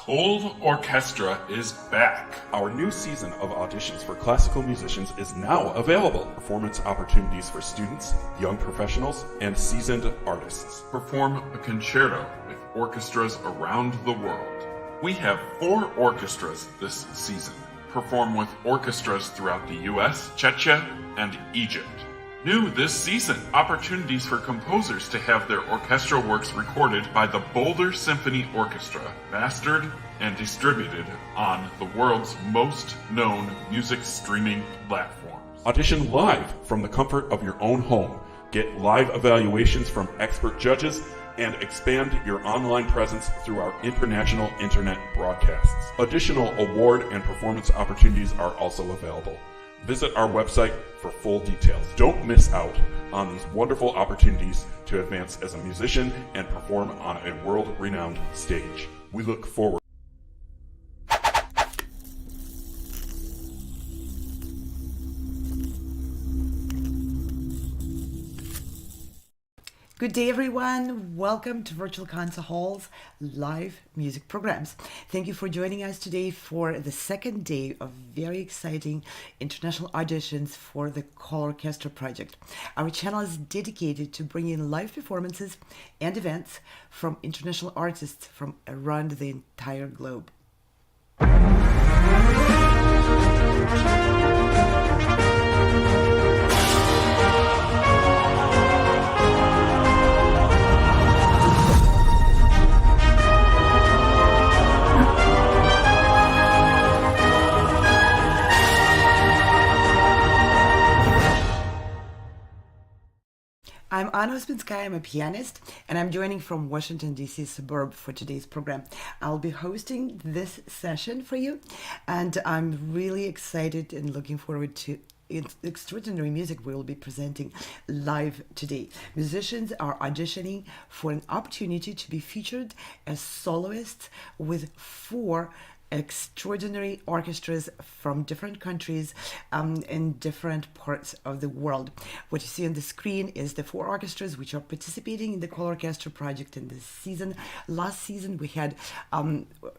ColORCHESTRA is back. Our new season of auditions for classical musicians is now available. Performance opportunities for students, young professionals, and seasoned artists. Perform a concerto with orchestras around the world. We have 4 orchestras this season. Perform with orchestras throughout the US, Czechia, and Egypt. New this season, opportunities for composers to have their orchestral works recorded by the Boulder Symphony Orchestra, mastered and distributed on the world's most known music streaming platforms. Audition live from the comfort of your own home. Get live evaluations from expert judges and expand your online presence through our international internet broadcasts. Additional award and performance opportunities are also available. Visit our website for full details. Don't miss out on these wonderful opportunities to advance as a musician and perform on a world-renowned stage. We look forward. Good day, everyone. Welcome to Virtual Concert Hall's live music programs. Thank you for joining us today for the second day of very exciting international auditions for the ColORCHESTRA project. Our channel is dedicated to bringing live performances and events from international artists from around the entire globe. I'm Anna Uspinskaya, I'm a pianist, and I'm joining from Washington, D.C. suburb for today's program. I'll be hosting this session for you, and I'm really excited and looking forward to extraordinary music we will be presenting live today. Musicians are auditioning for an opportunity to be featured as soloists with 4 extraordinary orchestras from different countries in different parts of the world. What you see on the screen is the 4 orchestras which are participating in the ColORCHESTRA project in this season. Last season we had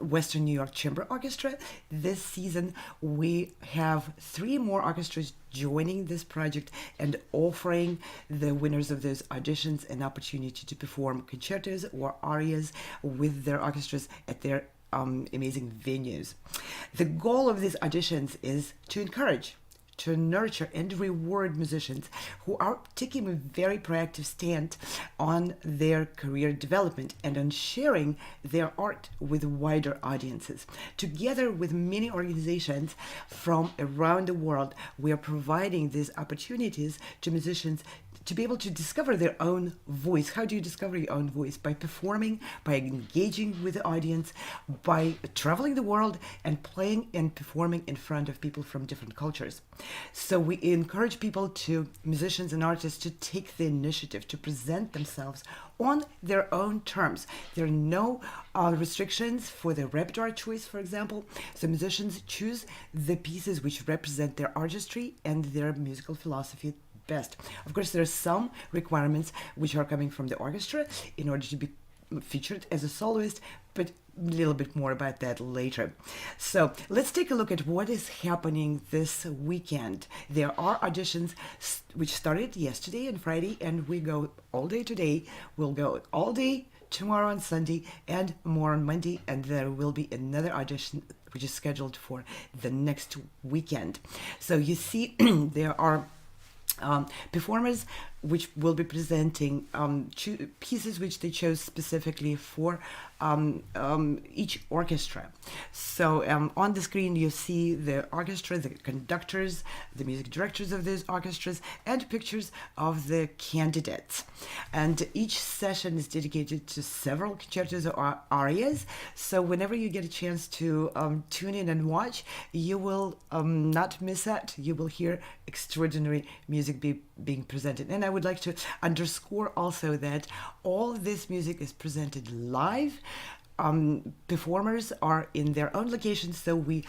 Western New York Chamber Orchestra. This season we have 3 more orchestras joining this project and offering the winners of those auditions an opportunity to perform concertos or arias with their orchestras at their amazing venues. The goal of these auditions is to encourage, to nurture and reward musicians who are taking a very proactive stand on their career development and on sharing their art with wider audiences. Together with many organizations from around the world, we are providing these opportunities to musicians to be able to discover their own voice. How do you discover your own voice? By performing, by engaging with the audience, by traveling the world and playing and performing in front of people from different cultures. So we encourage musicians and artists to take the initiative to present themselves on their own terms. There are no restrictions for the repertoire choice, for example. So musicians choose the pieces which represent their artistry and their musical philosophy best. Of course, there are some requirements which are coming from the orchestra in order to be featured as a soloist, but a little bit more about that later. So let's take a look at what is happening this weekend. There are auditions which started yesterday and Friday, and we go all day today. We'll go all day tomorrow on Sunday and more on Monday, and there will be another audition which is scheduled for the next weekend. So you see there are performers which will be presenting pieces which they chose specifically for each orchestra. So on the screen you see the orchestra, the conductors, the music directors of those orchestras, and pictures of the candidates. And each session is dedicated to several concertos or arias. So whenever you get a chance to tune in and watch, you will not miss out. You will hear extraordinary music being presented. And I would like to underscore also that all this music is presented live. Performers are in their own locations, so we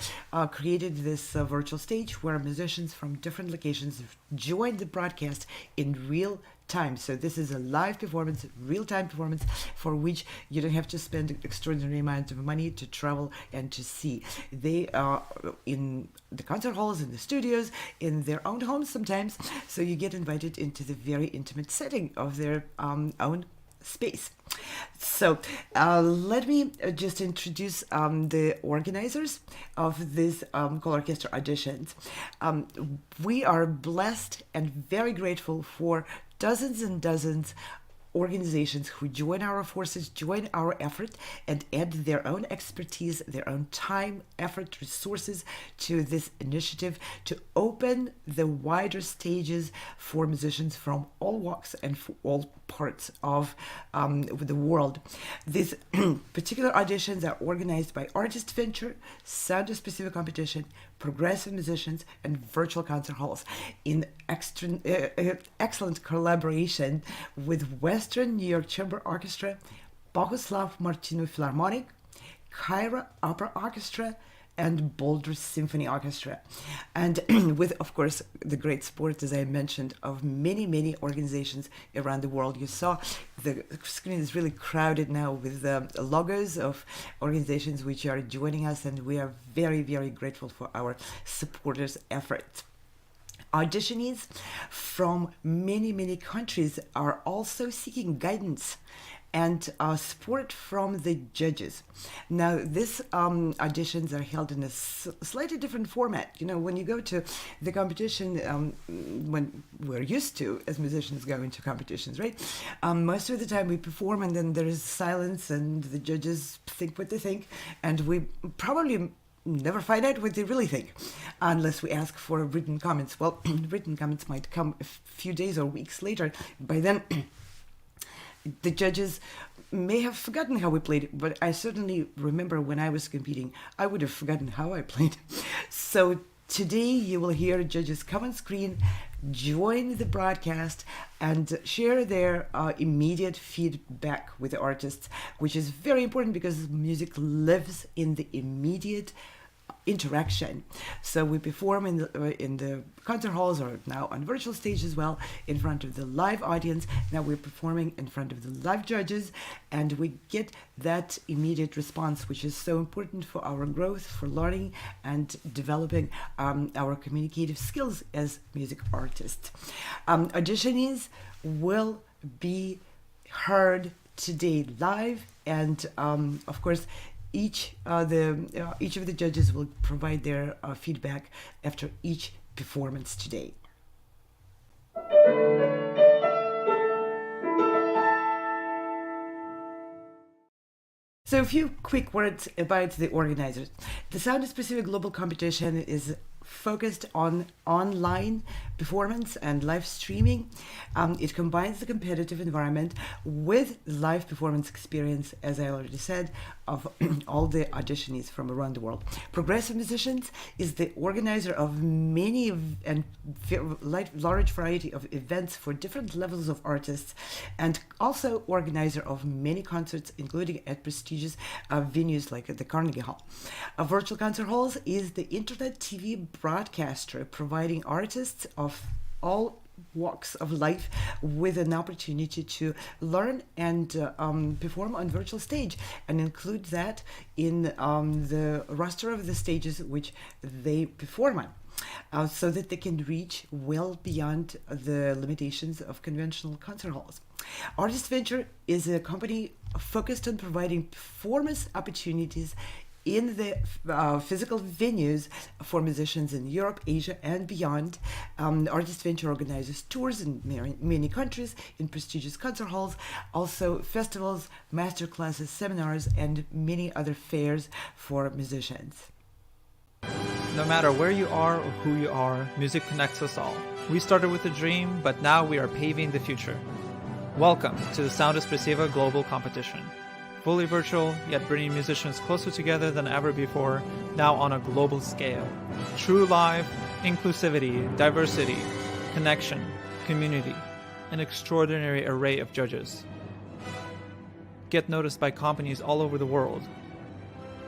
created this virtual stage where musicians from different locations join the broadcast in real time. So this is a live performance, real-time performance, for which you don't have to spend extraordinary amount of money to travel and to see. They are in the concert halls, in the studios, in their own homes sometimes. So you get invited into the very intimate setting of their own space. So let me just introduce the organizers of these ColORCHESTRA auditions. We are blessed and very grateful for dozens and dozens organizations who join our forces, join our effort, and add their own expertise, their own time, effort, resources to this initiative to open the wider stages for musicians from all walks and for all parts of the world. These particular auditions are organized by ArtistVenture, Espressivo competition, progressive musicians, and virtual concert halls in excellent collaboration with Western New York Chamber Orchestra, Bohuslav Martinu Philharmonic, Cairo Opera Orchestra, and Boulder Symphony Orchestra. And with, of course, the great support, as I mentioned, of many, many organizations around the world. You saw the screen is really crowded now with the logos of organizations which are joining us, and we are very, very grateful for our supporters' efforts. Auditionees from many, many countries are also seeking guidance and support from the judges. Now, these auditions are held in a slightly different format. You know, when you go to the competition, when we're used to, as musicians, going to competitions, right? Most of the time we perform and then there is silence and the judges think what they think, and we probably never find out what they really think unless we ask for written comments. Well, written comments might come a few days or weeks later. By then, the judges may have forgotten how we played, but I certainly remember when I was competing, I would have forgotten how I played. So today you will hear judges come on screen, join the broadcast, and share their immediate feedback with the artists, which is very important because music lives in the immediate interaction. So we perform in the concert halls, or now on virtual stage as well, in front of the live audience. Now we're performing in front of the live judges, and we get that immediate response, which is so important for our growth, for learning and developing our communicative skills as music artists. Auditionees will be heard today live, and of course each of the judges will provide their feedback after each performance today. So a few quick words about the organizers. The Sound Espressivo Global Competition is focused on online performance and live streaming. It combines the competitive environment with live performance experience, as I already said, of all the auditionees from around the world. Progressive Musicians is the organizer of many and large variety of events for different levels of artists, and also organizer of many concerts, including at prestigious venues like at the Carnegie Hall. Virtual Concert Halls is the internet TV broadcaster, providing artists of all walks of life with an opportunity to learn and perform on virtual stage, and include that in the roster of the stages which they perform on, so that they can reach well beyond the limitations of conventional concert halls. ArtistVenture is a company focused on providing performance opportunities in the physical venues for musicians in Europe, Asia, and beyond. ArtistVenture organizes tours in many countries, in prestigious concert halls, also festivals, master classes, seminars, and many other fairs for musicians. No matter where you are or who you are, music connects us all. We started with a dream, but now we are paving the future. Welcome to the Sound Espressivo Global Competition. Fully virtual, yet bringing musicians closer together than ever before, now on a global scale. True live, inclusivity, diversity, connection, community, an extraordinary array of judges. Get noticed by companies all over the world.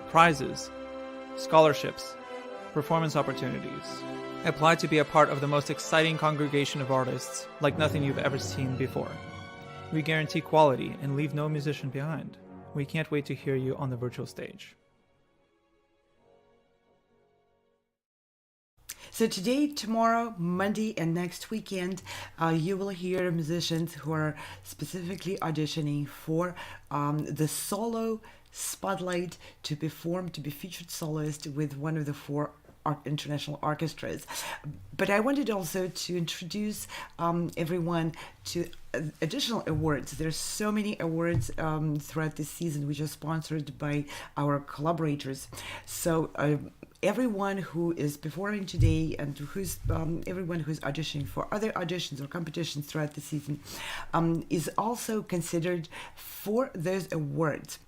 Prizes, scholarships, performance opportunities, Apply to be a part of the most exciting congregation of artists like nothing you've ever seen before. We guarantee quality and leave no musician behind. We can't wait to hear you on the virtual stage. So today, tomorrow, Monday, and next weekend, you will hear musicians who are specifically auditioning for the solo spotlight to perform, to be featured soloist with one of the four international orchestras. But I wanted also to introduce everyone to additional awards. There's so many awards throughout this season which are sponsored by our collaborators. So everyone who is performing today and who's everyone who's auditioning for other auditions or competitions throughout the season is also considered for those awards.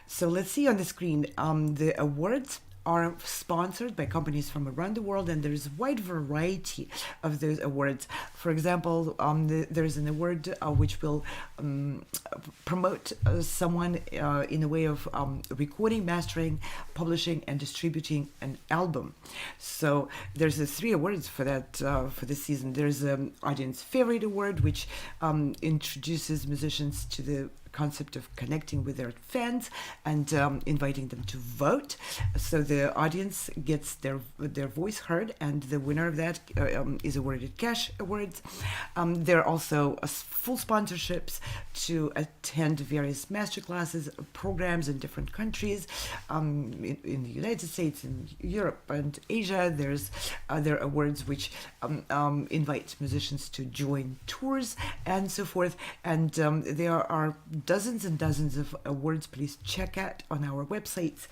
So let's see on the screen, the awards are sponsored by companies from around the world, and there's a wide variety of those awards. For example, there's an award which will promote someone in a way of recording, mastering, publishing, and distributing an album. So there's three awards for that for this season. There's an Audience Favorite Award, which introduces musicians to the concept of connecting with their fans and inviting them to vote. So the audience gets their voice heard, and the winner of that is awarded cash awards. There are also full sponsorships to attend various masterclasses, programs in different countries, in the United States, in Europe and Asia. There are awards which invite musicians to join tours and so forth. And there are dozens and dozens of awards. Please check out on our websites.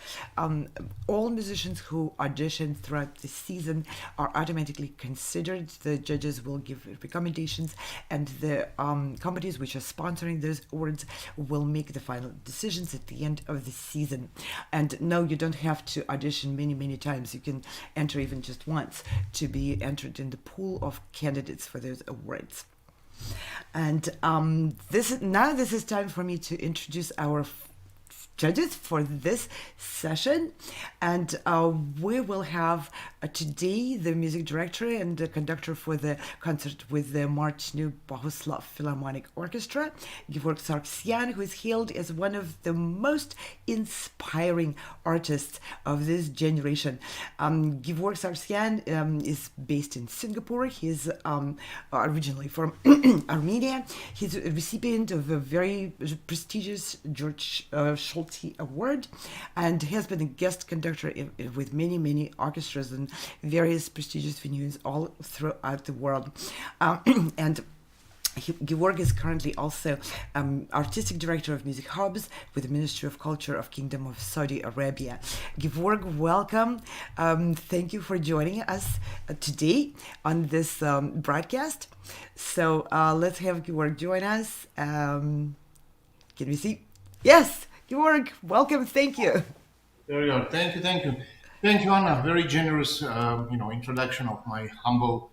All musicians who audition throughout the season are automatically considered. The judges will give recommendations, and the companies which are sponsoring those awards will make the final decisions at the end of the season. And no, you don't have to audition many times. You can enter even just once to be entered in the pool of candidates for those awards. And this is time for me to introduce our judges for this session, and we will have today the music director and the conductor for the concert with the Martinu Bohuslav Philharmonic Orchestra, Georg Sargsyan, who is hailed as one of the most inspiring artists of this generation. Georg Sargsyan is based in Singapore. He's originally from Armenia. He's a recipient of a very prestigious George Schulte Award, and he has been a guest conductor with many orchestras and various prestigious venues all throughout the world. And Georg is currently also artistic director of music hubs with the Ministry of Culture of Kingdom of Saudi Arabia. Georg, welcome. Thank you for joining us today on this broadcast. So let's have Georg join us. Can we see? Yes, Georg, welcome. Thank you. There we go. Thank you. Thank you, Anna. Very generous, introduction of my humble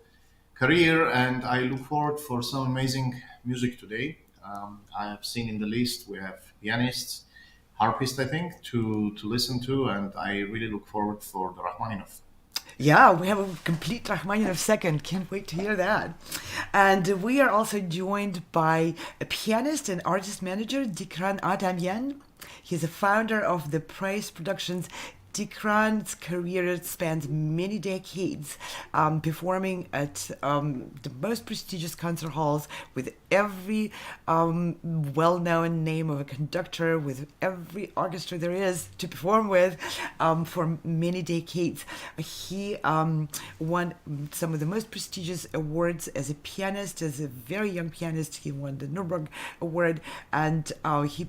career, and I look forward for some amazing music today. I have seen in the list we have pianists, harpists, I think, to listen to, and I really look forward for the Rachmaninoff. Yeah, we have a complete Rachmaninoff second. Can't wait to hear that. And we are also joined by a pianist and artist manager, Dikran Adamyan. He's a founder of the Praise Productions. Dikran's career spans many decades, performing at the most prestigious concert halls with every well-known name of a conductor, with every orchestra there is to perform with for many decades. He won some of the most prestigious awards as a pianist, as a very young pianist. He won the Nuremberg Award, and he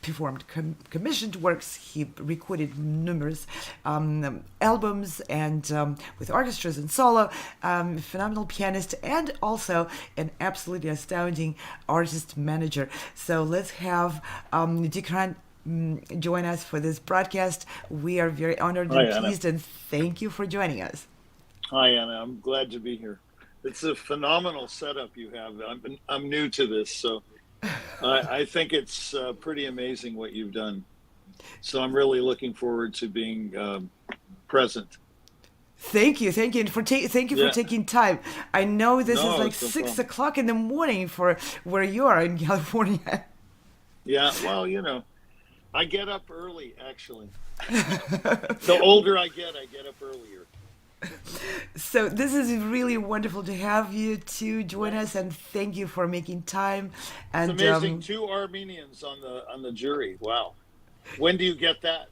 performed commissioned works. He recorded numerous albums and with orchestras and solo. Phenomenal pianist and also an absolutely astounding artist manager. So let's have Dikran join us for this broadcast. We are very honored and pleased, and thank you for joining us. Hi, Anna. I'm glad to be here. It's a phenomenal setup you have. I'm new to this, so I think it's pretty amazing what you've done. So I'm really looking forward to being present. Thank you, and thank you for Yeah. taking time. I know this is No, like it's no 6 o'clock in the morning for where you are in California. Yeah, well, I get up early, actually. The older I get up earlier. So this is really wonderful to have you to join us, and thank you for making time. It's And amazing. Two Armenians on the jury. Wow. When do you get that?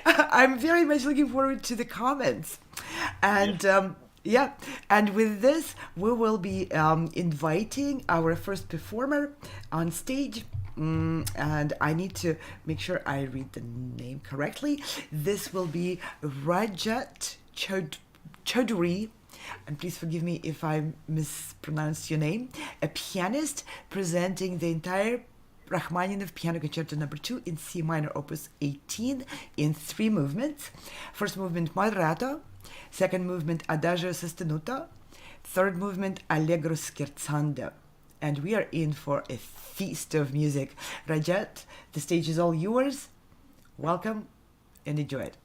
I'm very much looking forward to the comments. And yeah, and with this, we will be inviting our first performer on stage. And I need to make sure I read the name correctly. This will be Rajat Chowdhury, and please forgive me if I mispronounced your name, a pianist presenting the entire Rachmaninoff Piano Concerto No. 2 in C minor, Opus 18, in 3 movements. First movement, Moderato. Second movement, Adagio sostenuto. Third movement, Allegro scherzando. And we are in for a feast of music. Rajat, the stage is all yours. Welcome and enjoy it.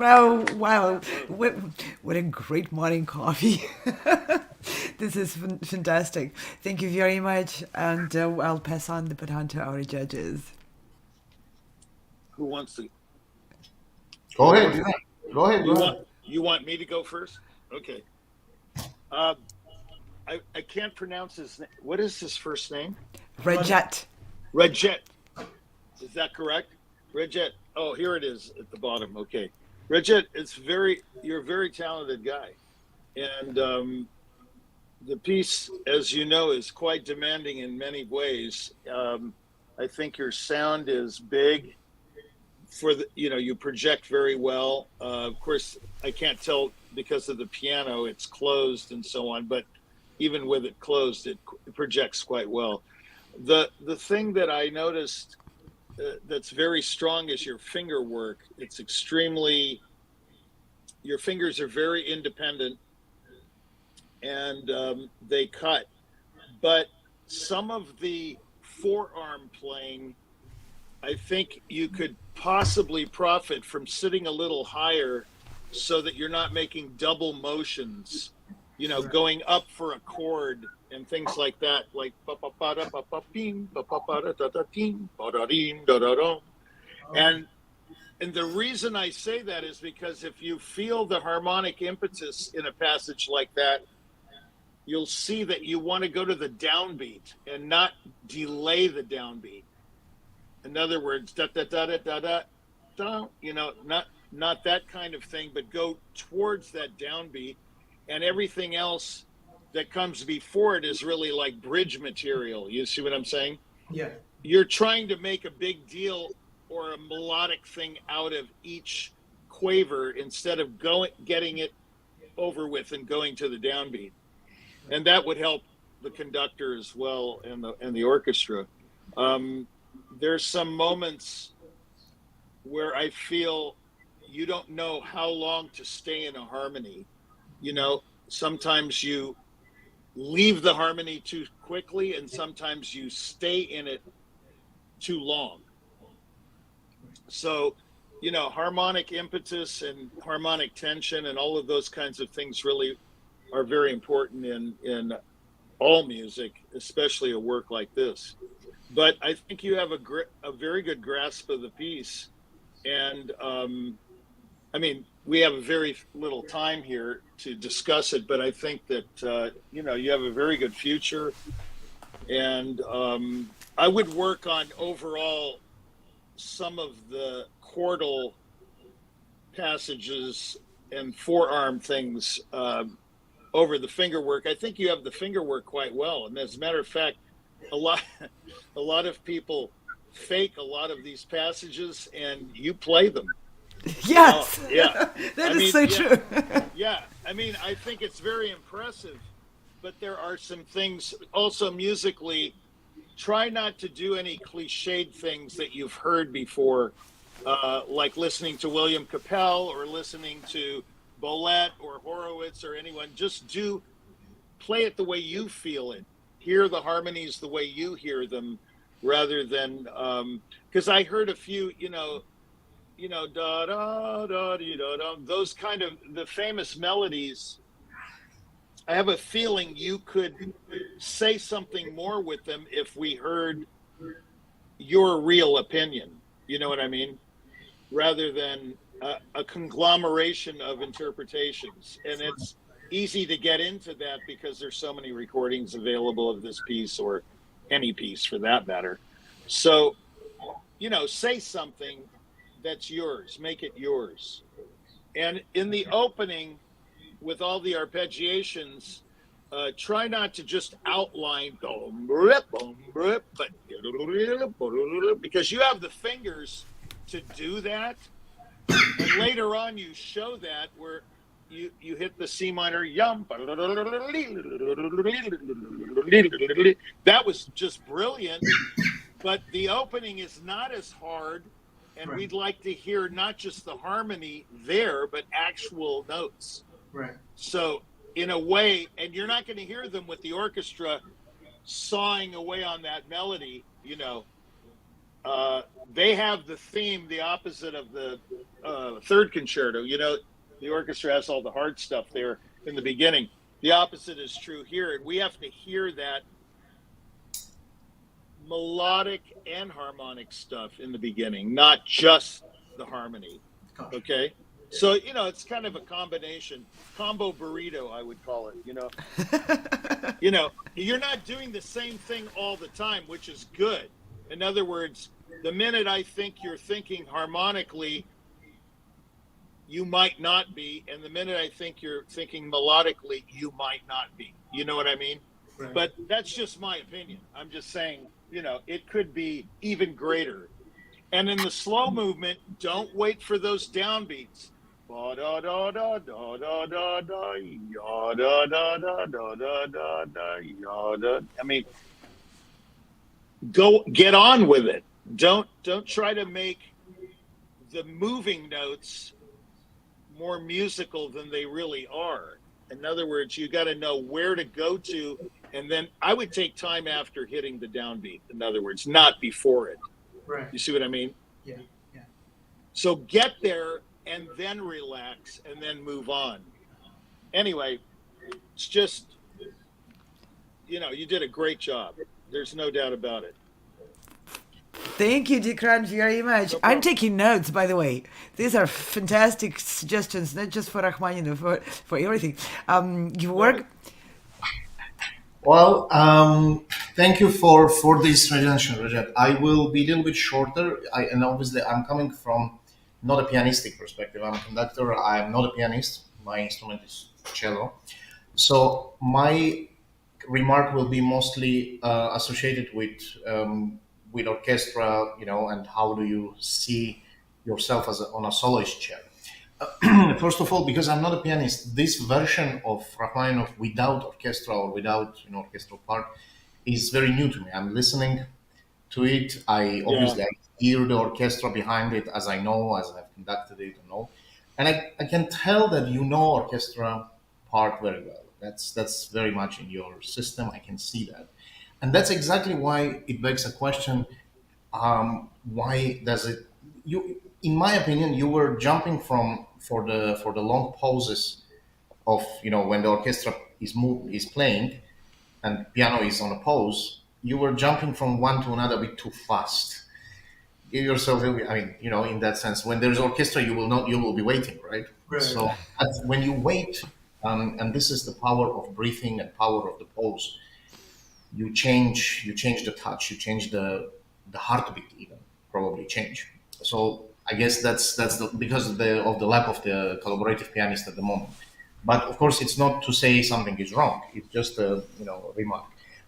Wow, wow. What a great morning coffee. This is fantastic. Thank you very much. And I'll pass on the baton to our judges. Who wants to? Go ahead. Yeah. Go ahead. You want me to go first? Okay. I can't pronounce his name. What is his first name? Rajat. Rajat. Is that correct? Rajat. Oh, here it is at the bottom. Okay. Rajat, you're a very talented guy. And the piece, as you know, is quite demanding in many ways. I think your sound is big. You project very well. Of course, I can't tell because of the piano, it's closed and so on, but even with it closed, it projects quite well. The thing that I noticed that's very strong is your finger work. It's your fingers are very independent and they cut. But some of the forearm playing, I think you could possibly profit from sitting a little higher so that you're not making double motions, going up for a chord and things like that, like and the reason I say that is because if you feel the harmonic impetus in a passage like that, you'll see that you want to go to the downbeat and not delay the downbeat. In other words, da da da da da da, da, not that kind of thing, but go towards that downbeat, and everything else that comes before it is really like bridge material. You see what I'm saying? Yeah. You're trying to make a big deal or a melodic thing out of each quaver instead of getting it over with and going to the downbeat, and that would help the conductor as well and the orchestra. There's some moments where I feel you don't know how long to stay in a harmony. Sometimes you leave the harmony too quickly and sometimes you stay in it too long. So, harmonic impetus and harmonic tension and all of those kinds of things really are very important in all music, especially a work like this. But I think you have a very good grasp of the piece. And we have a very little time here to discuss it, but I think that, you have a very good future. And I would work on overall some of the chordal passages and forearm things over the finger work. I think you have the finger work quite well. And as a matter of fact, a lot of people fake a lot of these passages and you play them. Yes. Yeah. That is so true. Yeah. I think it's very impressive, but there are some things also musically. Try not to do any cliched things that you've heard before, like listening to William Capell or listening to Boulez or Horowitz or anyone. Just play it the way you feel it. Hear the harmonies the way you hear them, rather than because I heard a few, da da da da da, those kind of the famous melodies. I have a feeling you could say something more with them if we heard your real opinion. You know what I mean? Rather than a conglomeration of interpretations. And it's easy to get into that because there's so many recordings available of this piece or any piece for that matter. So, say something that's yours, make it yours. And in the opening, with all the arpeggiations, try not to just outline, but because you have the fingers to do that. And later on, you show that where you hit the C minor, yum. That was just brilliant. But the opening is not as hard. And we'd like to hear not just the harmony there, but actual notes. Right. So in a way, and you're not going to hear them with the orchestra sawing away on that melody, they have the theme, the opposite of the third concerto. You know, the orchestra has all the hard stuff there in the beginning. The opposite is true here, and we have to hear that melodic and harmonic stuff in the beginning, not just the harmony. Okay, so you know, it's kind of a combination, combo burrito, I would call it. You know, you're not doing the same thing all the time, which is good. In other words, the minute I think you're thinking harmonically, you might not be, and the minute I think you're thinking melodically, you might not be. You know what I mean? Right. But that's just my opinion. I'm just saying, you know, it could be even greater. And in the slow movement, don't wait for those downbeats. Ba da da da da da da da ya da da da da da da da ya da. I mean, go get on with it. Don't try to make the moving notes more musical than they really are. In other words, you got to know where to go to, and then I would take time after hitting the downbeat. In other words, not before it. Right. You see what I mean? Yeah. Yeah. So get there and then relax and then move on. Anyway, it's just, you know, you did a great job. There's no doubt about it. Thank you, Dikran, very much. I'm taking notes, by the way. These are fantastic suggestions, not just for Rachmaninoff, for everything. You work... Well, thank you for this suggestion, Rajat. I will be a little bit shorter, and obviously I'm coming from not a pianistic perspective. I'm a conductor. I'm not a pianist. My instrument is cello. So my remark will be mostly associated with orchestra, you know, and how do you see yourself as on a soloist chair. First of all, because I'm not a pianist, this version of Rachmaninoff without orchestra or without orchestral part is very new to me. I'm listening to it. I obviously I hear the orchestra behind it, as I know, as I've conducted it, and all, and I can tell that you know orchestra part very well. That's very much in your system. I can see that, and that's exactly why it begs a question: why does it? In my opinion, you were jumping for the long pauses of, you know, when the orchestra is playing and piano is on a pause. You were jumping from one to another a bit too fast. Give yourself, I mean, you know, in that sense, when there's orchestra, you will be waiting, right? Right. So when you wait, and this is the power of breathing and power of the pause. You change the touch, you change the heartbeat, even probably change. So I guess that's because of the lack of the collaborative pianist at the moment. But of course, it's not to say something is wrong. It's just a remark.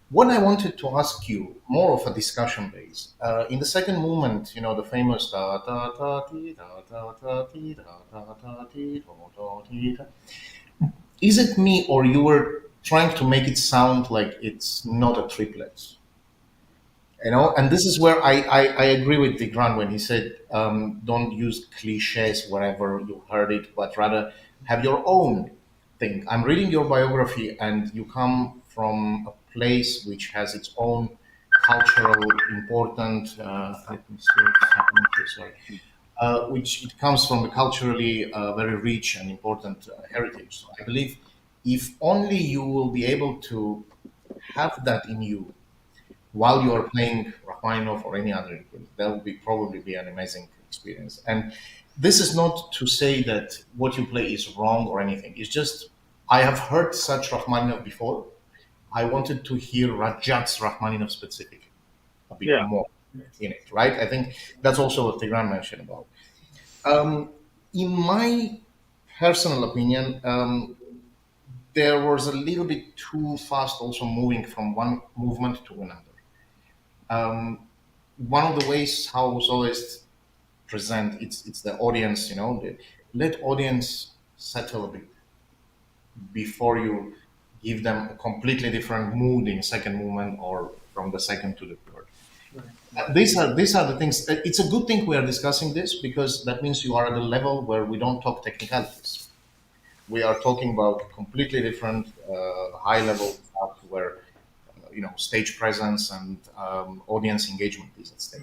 What I wanted to ask you, more of a discussion base, in the second movement, you know, the famous da da da ti da da da ti da da da ti da ti da. Is it me, or you were trying to make it sound like it's not a triplet? You know, and this is where I agree with Dikran when he said, don't use cliches wherever you heard it, but rather have your own thing. I'm reading your biography, and you come from a place which has its own cultural important, let me see what's happening here, sorry, which it comes from a culturally very rich and important heritage. So I believe if only you will be able to have that in you while you are playing Rachmaninoff or any other instrument, that will probably be an amazing experience. And this is not to say that what you play is wrong or anything. It's just, I have heard such Rachmaninoff before. I wanted to hear Rajat's Rachmaninoff specific a bit more in it, right? I think that's also what Tigran mentioned about. In my personal opinion, there was a little bit too fast also moving from one movement to another. One of the ways how soloists present, it's the audience, you know, let audience settle a bit before you give them a completely different mood in second movement or from the second to the third. Right. These are the things. It's a good thing we are discussing this, because that means you are at a level where we don't talk technicalities. We are talking about completely different high level stuff where stage presence and audience engagement is at stake.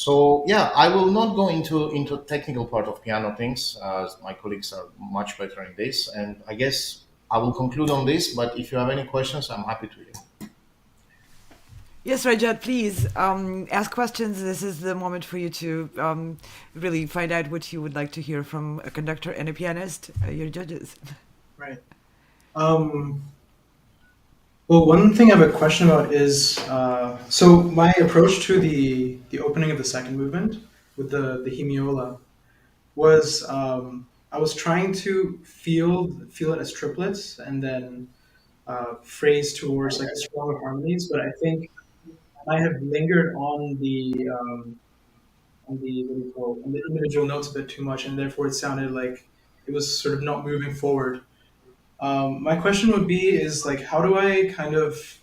So yeah, I will not go into technical part of piano things. My colleagues are much better in this, and I guess I will conclude on this. But if you have any questions, I'm happy to hear. Yes, Rajat, please ask questions. This is the moment for you to really find out what you would like to hear from a conductor and a pianist, your judges. Right. Well, one thing I have a question about is so my approach to the opening of the second movement with the hemiola was I was trying to feel it as triplets and then phrase towards like the stronger harmonies, but I think I have lingered on the what do you call it, on the individual notes a bit too much, and therefore it sounded like it was sort of not moving forward. My question would be is like how do I kind of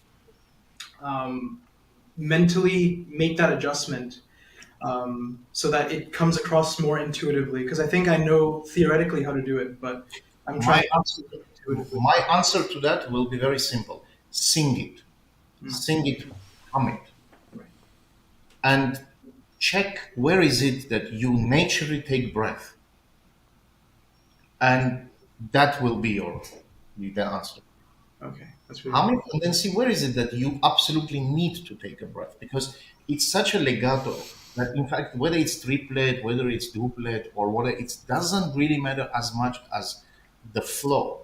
um, mentally make that adjustment so that it comes across more intuitively? Because I think I know theoretically how to do it, but I'm trying My to do it intuitively. my answer to that will be very simple: sing it, hum it, Right. and check where is it that you naturally take breath, and that will be the answer. Okay, that's really Hum good. it, and then see where is it that you absolutely need to take a breath, because it's such a legato that in fact whether it's triplet, whether it's duplet, or whether it doesn't really matter as much as the flow.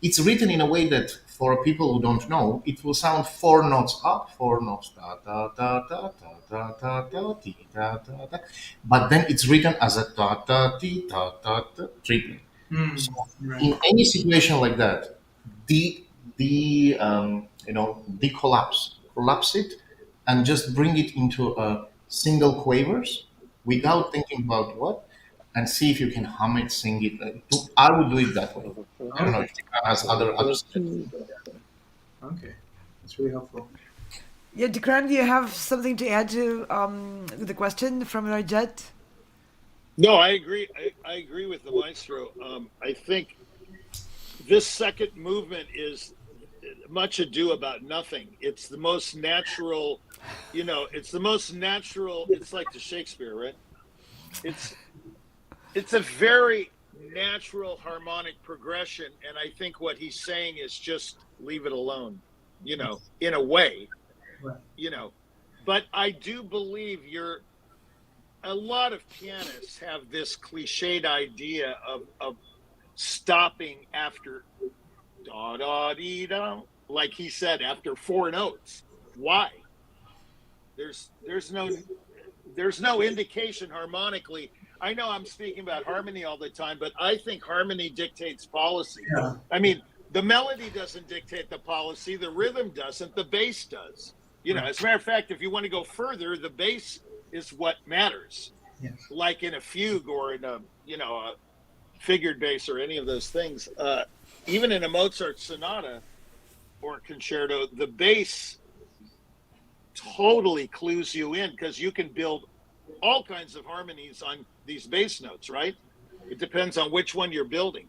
It's written in a way that for people who don't know, it will sound four notes up, four notes da da da da da da da da ti, da da da, but then it's written as a da da ti da da da triplet. So Right. in any situation like that, collapse it, and just bring it into a single quavers without thinking about what, and see if you can hum it, sing it. I would do it that way. I don't know if Tika has other suggestions. Okay, that's really helpful. Yeah, Dekran, do you have something to add to the question from Rajat? No, I agree. I agree with the maestro. I think this second movement is much ado about nothing. It's the most natural, it's the most natural. It's like the Shakespeare, right? It's a very natural harmonic progression, and I think what he's saying is just leave it alone, in a way, Right. But I do believe a lot of pianists have this cliched idea of stopping after da da dee da, like he said, after four notes. Why? There's no indication harmonically. I know I'm speaking about harmony all the time, but I think harmony dictates policy. Yeah. I mean, the melody doesn't dictate the policy, the rhythm doesn't, the bass does. As a matter of fact, if you want to go further, the bass is what matters. Yes. Like in a fugue or in a figured bass or any of those things. Even in a Mozart sonata or concerto, the bass totally clues you in, because you can build all kinds of harmonies on these bass notes, right? It depends on which one you're building.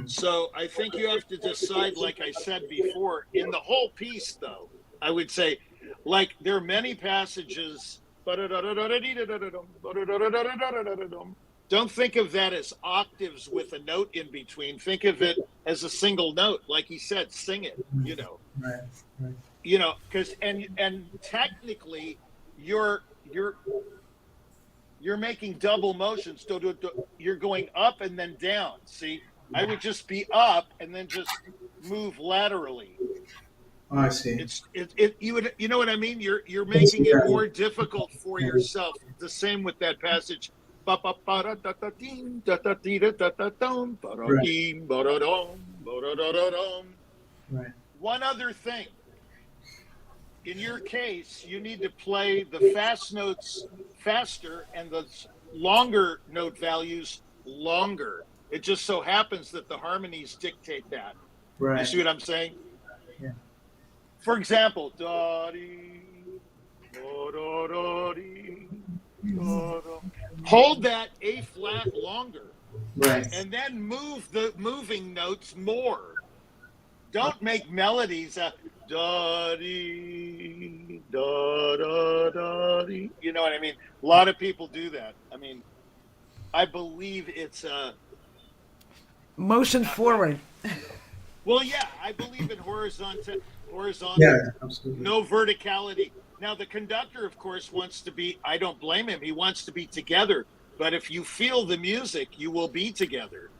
So I think you have to decide, like I said before, in the whole piece, though, I would say, like, there are many passages. Don't think of that as octaves with a note in between. Think of it as a single note. Like he said, sing it, Right. because and technically you're making double motions. You're going up and then down. See, I would just be up and then just move laterally. Oh, I see. You know what I mean? You're making it more difficult for yourself. The same with that passage. Right. One other thing. In your case, you need to play the fast notes faster and the longer note values longer. It just so happens that the harmonies dictate that. Right. You see what I'm saying? Yeah. For example, da-dee, da-da-da-dee, da-da. Hold that A flat longer, Right. and then move the moving notes more. Don't make melodies da-dee, da da da dee. You know what I mean? A lot of people do that. I mean, I believe it's Motion forward. well, yeah, I believe in Yeah, absolutely. no verticality. Now, the conductor, of course, wants to be, I don't blame him, he wants to be together. But if you feel the music, you will be together.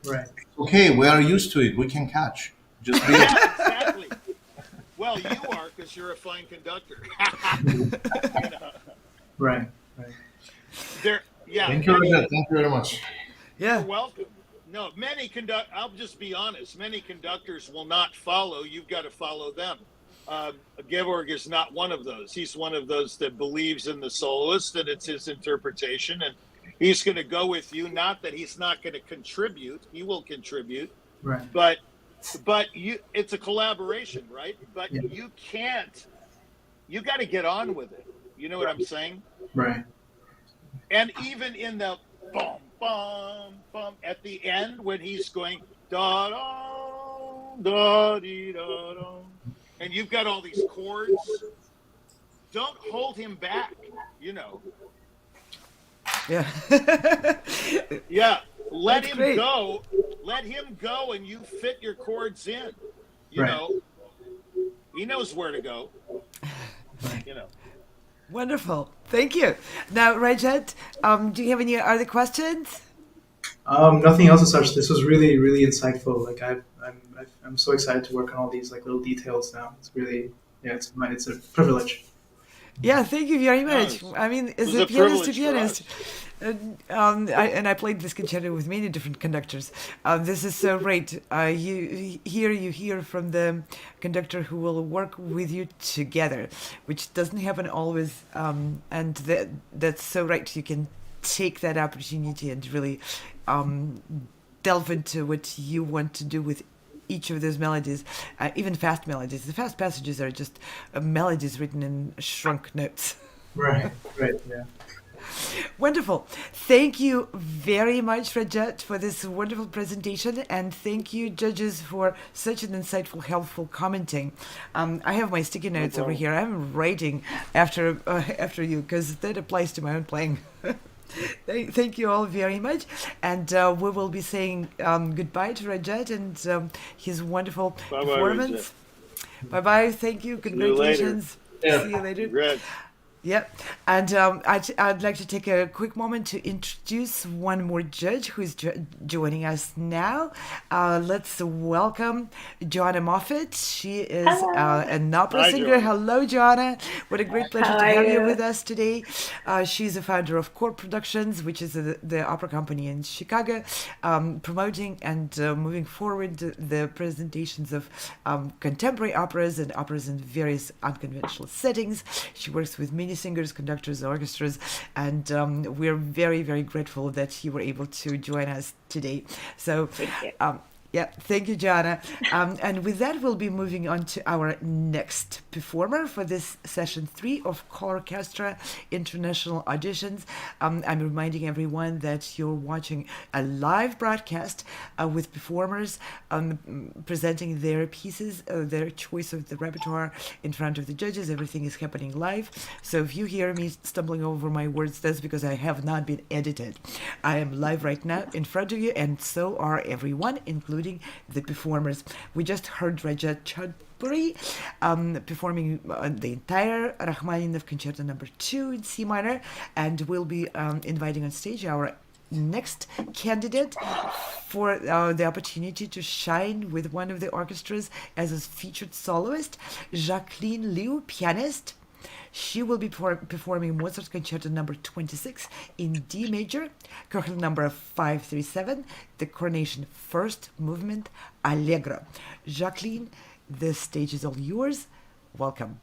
Right. Okay, we are used to it. We can catch. Just be Yeah, exactly. Well, you are, because you're a fine conductor. You know, Right. Right. yeah. Thank you, Rajat. Thank you very much. Yeah. You're welcome. No, I'll just be honest, many conductors will not follow. You've got to follow them. Georg is not one of those. He's one of those that believes in the soloist, and it's his interpretation, and he's going to go with you. Not that he's not going to contribute; he will contribute. Right. But it's a collaboration, right? But Yeah. you can't. You got to get on with it. You know what I'm saying? Right. And even in the bum bum bum at the end when he's going da da da dee da da, and you've got all these chords, don't hold him back. You know. Yeah. Yeah. Let That's him great. go. Let him go, and you fit your chords in. You Right. know. He knows where to go. You know. Wonderful. Thank you. Now, Rajat, do you have any other questions? Nothing else as such. This was really, really insightful. Like I'm so excited to work on all these like little details now. It's really, yeah, it's a privilege. Yeah, thank you very much. No, I mean, as was a a pianist to privilege for pianist, I played this concerto with many different conductors. This is so great. You hear from the conductor who will work with you together, which doesn't happen always, and that's so right. You can take that opportunity and really delve into what you want to do with each of those melodies, even fast melodies. The fast passages are just melodies written in shrunk notes. Right. Right. Yeah. Wonderful. Thank you very much, Rajat, for this wonderful presentation, and thank you, judges, for such an insightful, helpful commenting. I have my sticky notes over here. I'm writing after you because that applies to my own playing. Thank you all very much, and we will be saying goodbye to Rajat and his wonderful Bye-bye, performance. Bye bye. Thank you. Congratulations. Yeah. See you later. Congrats. Yep. And I'd like to take a quick moment to introduce one more judge who's joining us now. Let's welcome Joanna Moffat. She is an opera Hi, singer. Joanna. Hello, Joanna. What a great pleasure How to are have you you? with us today. She's a founder of Core Productions, which is the opera company in Chicago, promoting and moving forward the presentations of contemporary operas and operas in various unconventional settings. She works with many singers, conductors, orchestras, and we're very, very grateful that you were able to join us today. So, Thank you. yeah, thank you, Joanna. And with that, we'll be moving on to our next performer for this session 3 of ColORCHESTRA International Auditions. I'm reminding everyone that you're watching a live broadcast with performers presenting their pieces, their choice of the repertoire in front of the judges. Everything is happening live. So if you hear me stumbling over my words, that's because I have not been edited. I am live right now in front of you, and so are everyone, including the performers. We just heard Rajat Chowdhury performing the entire Rachmaninoff Concerto Number 2 in C minor, and we'll be inviting on stage our next candidate for the opportunity to shine with one of the orchestras as a featured soloist, Jacqueline Liu, pianist. She will be performing Mozart Concerto Number 26 in D major, Köchel Number 537, the Coronation First Movement, Allegro. Jacqueline, the stage is all yours. Welcome.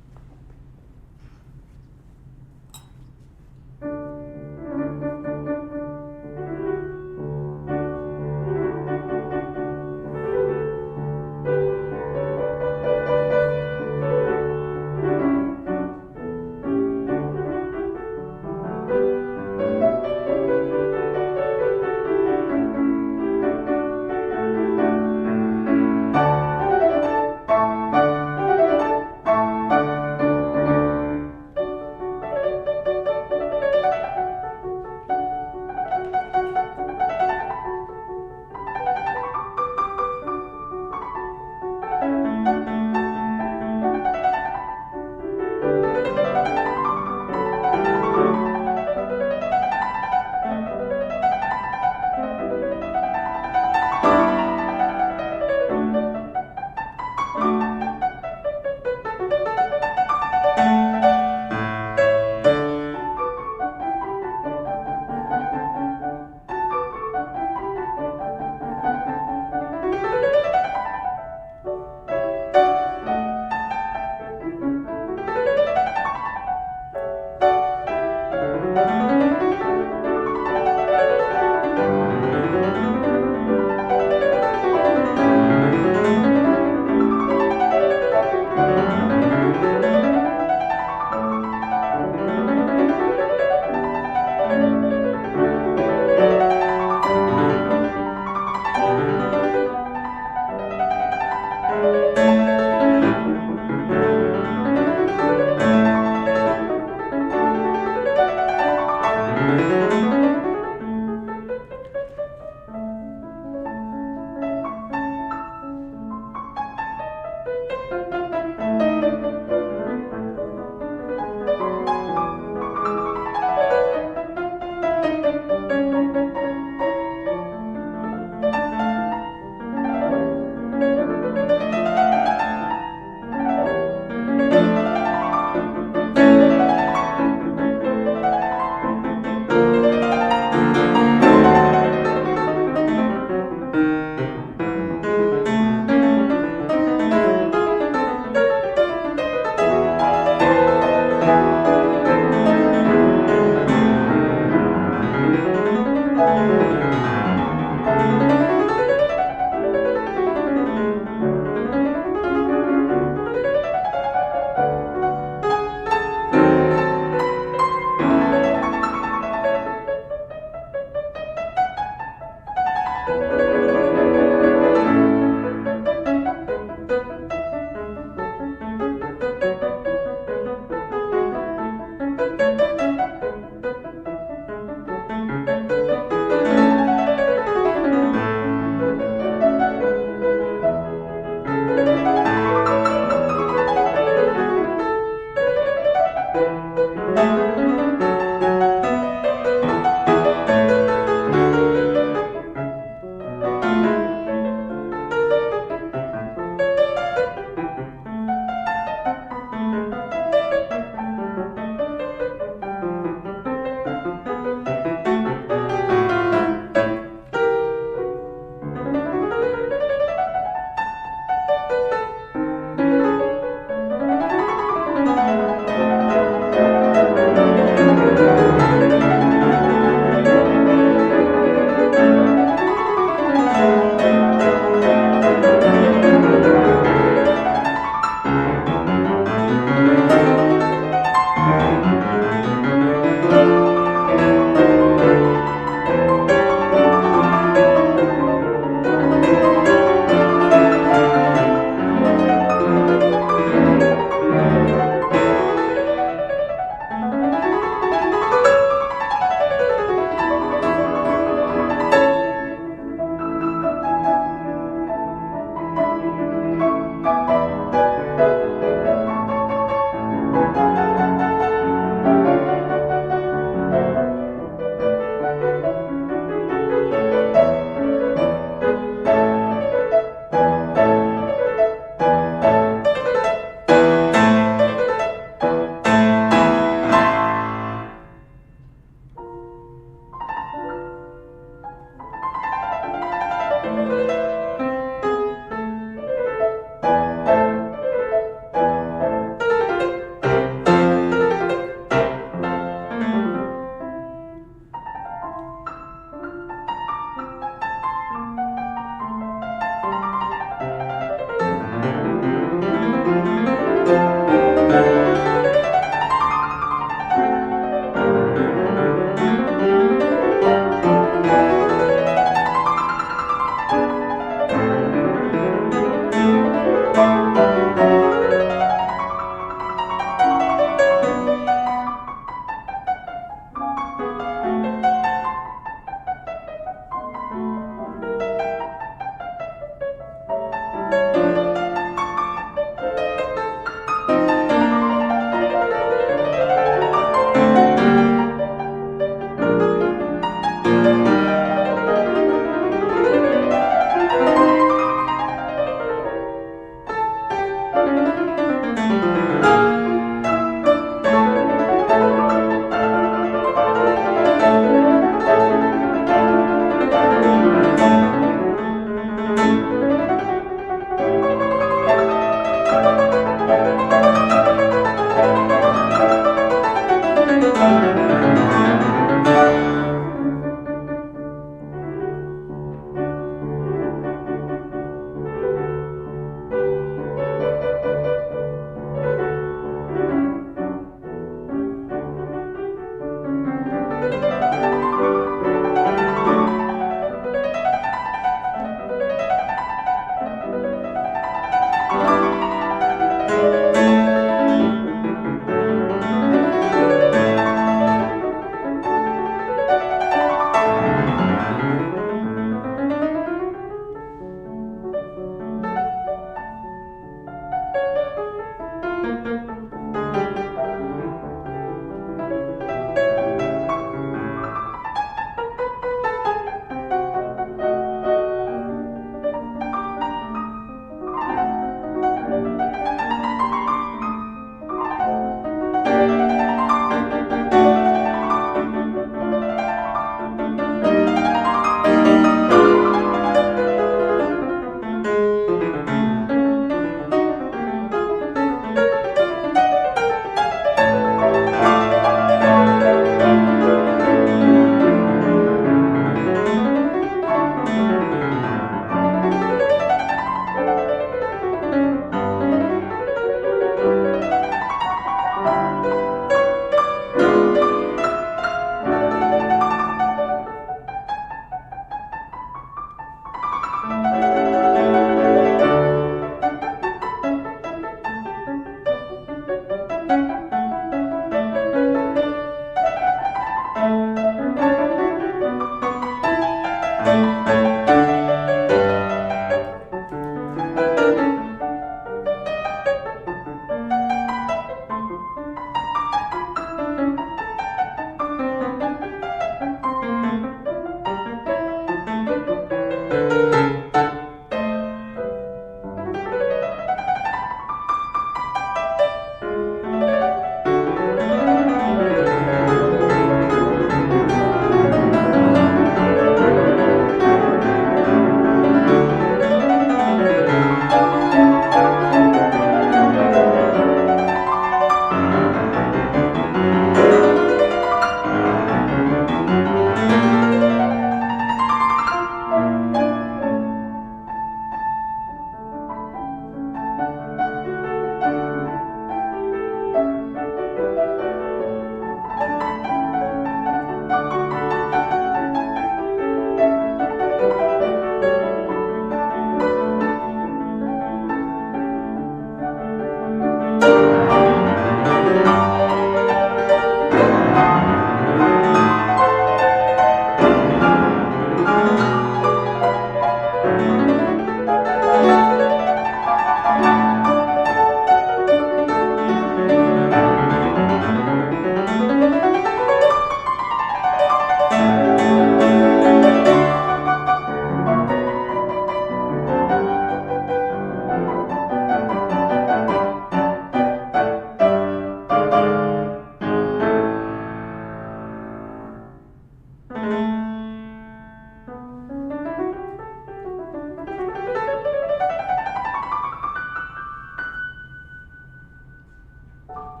Wow.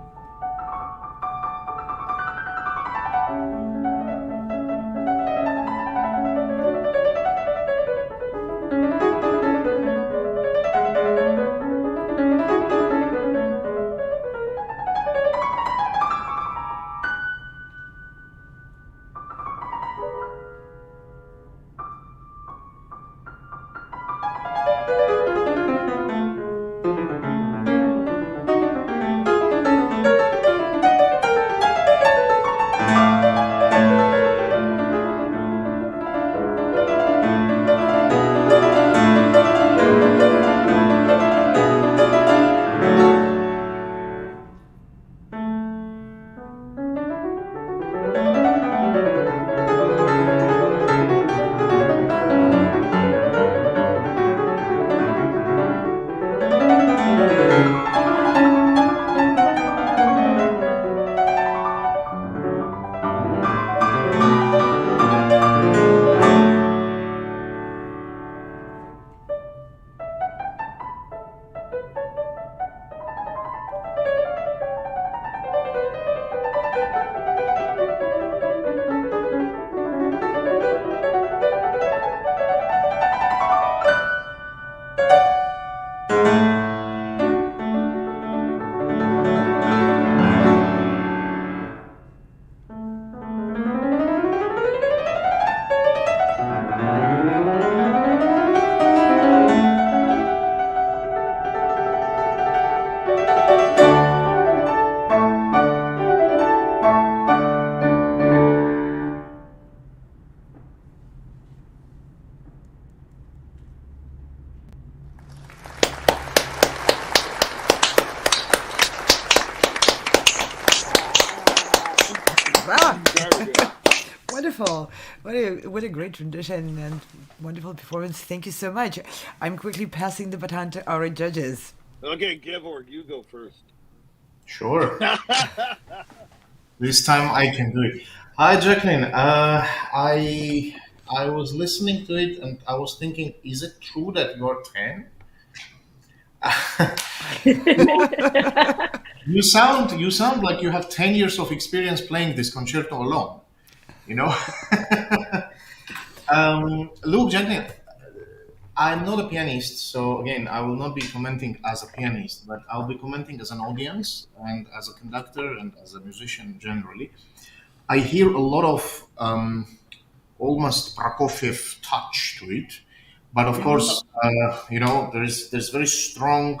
Very good. Wonderful. What a great tradition and wonderful performance. Thank you so much. I'm quickly passing the baton to our judges. Okay, Gevorg, you go first. Sure. This time I can do it. Hi, Jacqueline. I was listening to it and I was thinking, is it true that you're 10? You sound like you have 10 years of experience playing this concerto alone. You know. Look, Jacqueline, I'm not a pianist, so again, I will not be commenting as a pianist, but I'll be commenting as an audience and as a conductor and as a musician generally. I hear a lot of almost Prokofiev touch to it, but of course, there's very strong,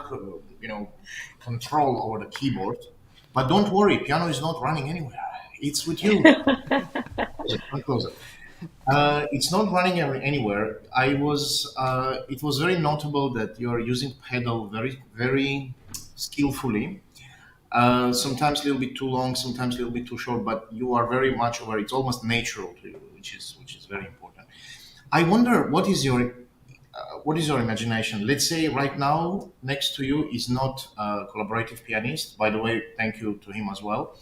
control over the keyboard. But don't worry, piano is not running anywhere. It's with you. Come closer. It's not running anywhere. It was very notable that you are using pedal very, very skillfully. Sometimes a little bit too long, sometimes a little bit too short, but you are very much aware. It's almost natural to you, which is very important. I wonder what is your imagination? Let's say right now next to you is not a collaborative pianist. By the way, thank you to him as well.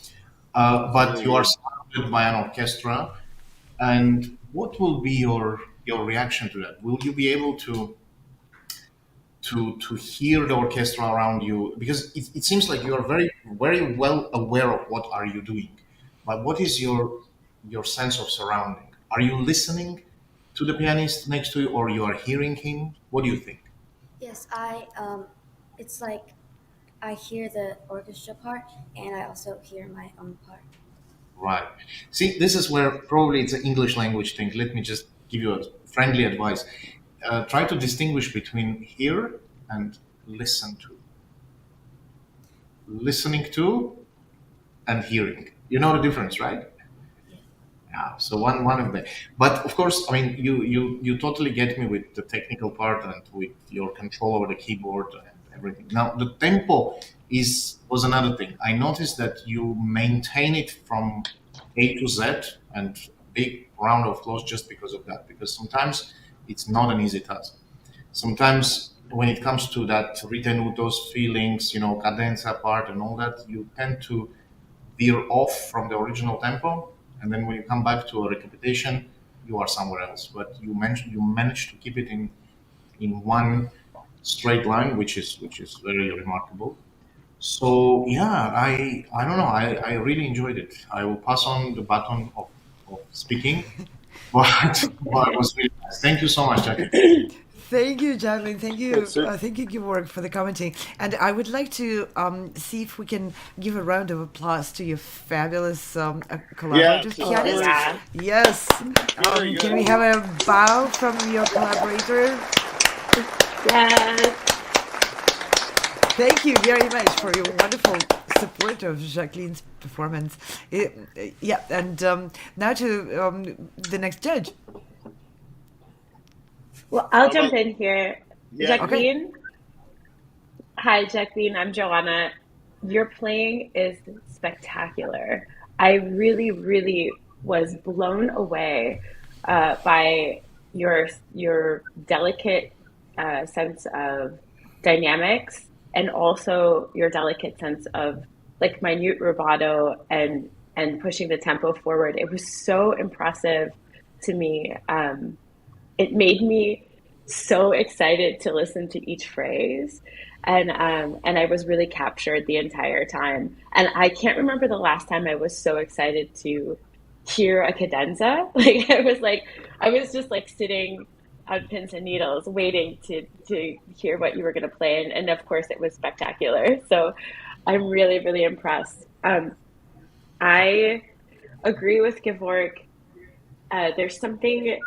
But you are surrounded by an orchestra. And what will be your reaction to that? Will you be able to hear the orchestra around you? Because it seems like you are very very well aware of what are you doing, but what is your sense of surrounding? Are you listening to the pianist next to you, or you are hearing him? What do you think? Yes, it's like I hear the orchestra part and I also hear my own part. Right. See, this is where probably it's an English language thing. Let me just give you a friendly advice. Try to distinguish between hear and listen to. Listening to and hearing. You know the difference, right? Yeah. So one of them. But of course, I mean, you totally get me with the technical part and with your control over the keyboard and everything. Now, the tempo was another thing. I noticed that you maintain it from A to Z, and big round of applause just because of that. Because sometimes it's not an easy task. Sometimes when it comes to that ritenutos feelings, cadenza part and all that, you tend to veer off from the original tempo, and then when you come back to a recapitulation, you are somewhere else. But you managed to keep it in one straight line, which is very remarkable. So yeah, I don't know. I really enjoyed it. I will pass on the baton of speaking, but it was really nice. Thank you so much, Jackie. Thank you, Jacqueline. Yes, sir. Thank you, Georg, for the commenting. And I would like to see if we can give a round of applause to your fabulous collaborators, Yes, of pianist. course. Yes. Very good. Can we have a bow from your collaborator? Yes. Thank you very much for your wonderful support of Jacqueline's performance. Yeah, and now to the next judge. Well, I'll jump in here. Yeah. Jacqueline. Hi, Jacqueline. I'm Joanna. Your playing is spectacular. I really, really was blown away by your delicate sense of dynamics, and also your delicate sense of like minute rubato and pushing the tempo forward. It was so impressive to me. It made me so excited to listen to each phrase, and I was really captured the entire time. And I can't remember the last time I was so excited to hear a cadenza. I was just like sitting on pins and needles, waiting to hear what you were going to play, and of course it was spectacular. So I'm really, really impressed. I agree with Gevorg. There's something.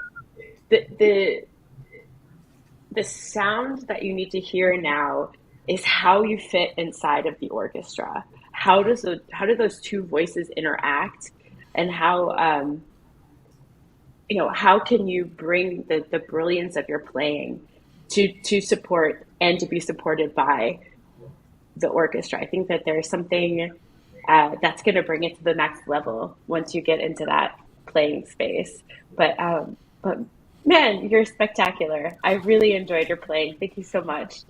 The sound that you need to hear now is how you fit inside of the orchestra. How do those two voices interact, and how how can you bring the brilliance of your playing to support and to be supported by the orchestra? I think that there's something that's going to bring it to the next level once you get into that playing space. But man, you're spectacular. I really enjoyed your playing. Thank you so much.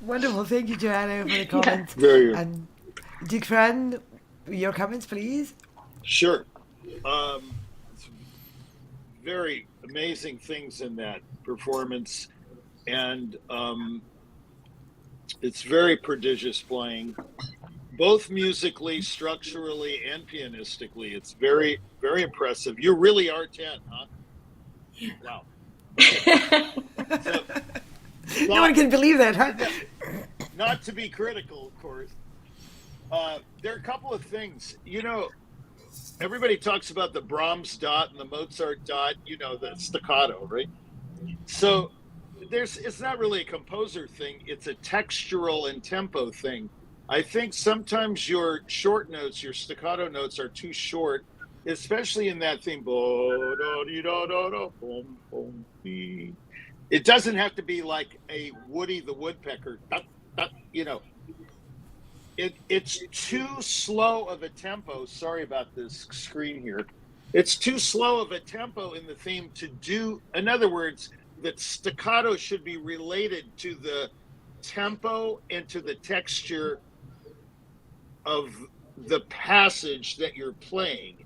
Wonderful. Thank you, Joanna, for the comments. Very good. And Dikran, your comments, please. Sure. It's very amazing things in that performance, and it's very prodigious playing, both musically, structurally, and pianistically. It's very, very impressive. You really are 10, huh? Wow. So, No one can believe that, huh? not to be critical, of course. There are a couple of things. Everybody talks about the Brahms dot and the Mozart dot, the staccato, right? So it's not really a composer thing. It's a textural and tempo thing. I think sometimes your short notes, your staccato notes are too short, especially in that theme. It doesn't have to be like a Woody the Woodpecker. It's too slow of a tempo. Sorry about this screen here. It's too slow of a tempo in the theme to do. In other words, that staccato should be related to the tempo and to the texture of the passage that you're playing.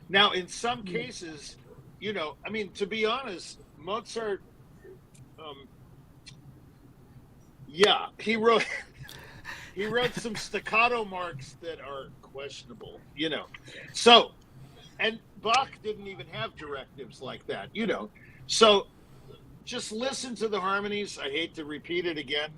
Now, in some cases, to be honest, Mozart, he wrote some staccato marks that are questionable, So, and Bach didn't even have directives like that, So, just listen to the harmonies. I hate to repeat it again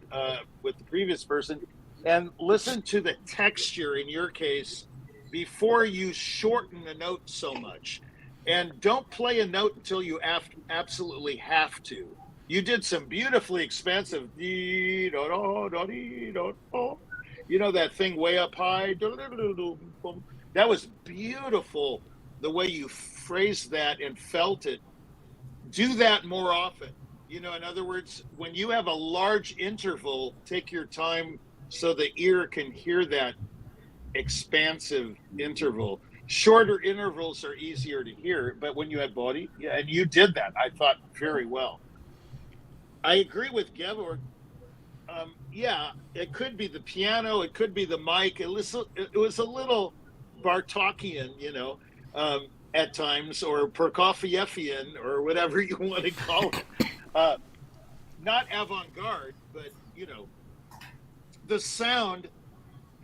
with the previous person, and listen to the texture in your case before you shorten a note so much. And don't play a note until you absolutely have to. You did some beautifully expensive, that thing way up high. That was beautiful, the way you phrased that and felt it. Do that more often. In other words, when you have a large interval, take your time so the ear can hear that expansive interval. Shorter intervals are easier to hear, but when you have body, and you did that, I thought, very well. I agree with Gevorg. It could be the piano, it could be the mic. It was a little Bartokian, at times, or Prokofievian, or whatever you want to call it. Not avant-garde, but, the sound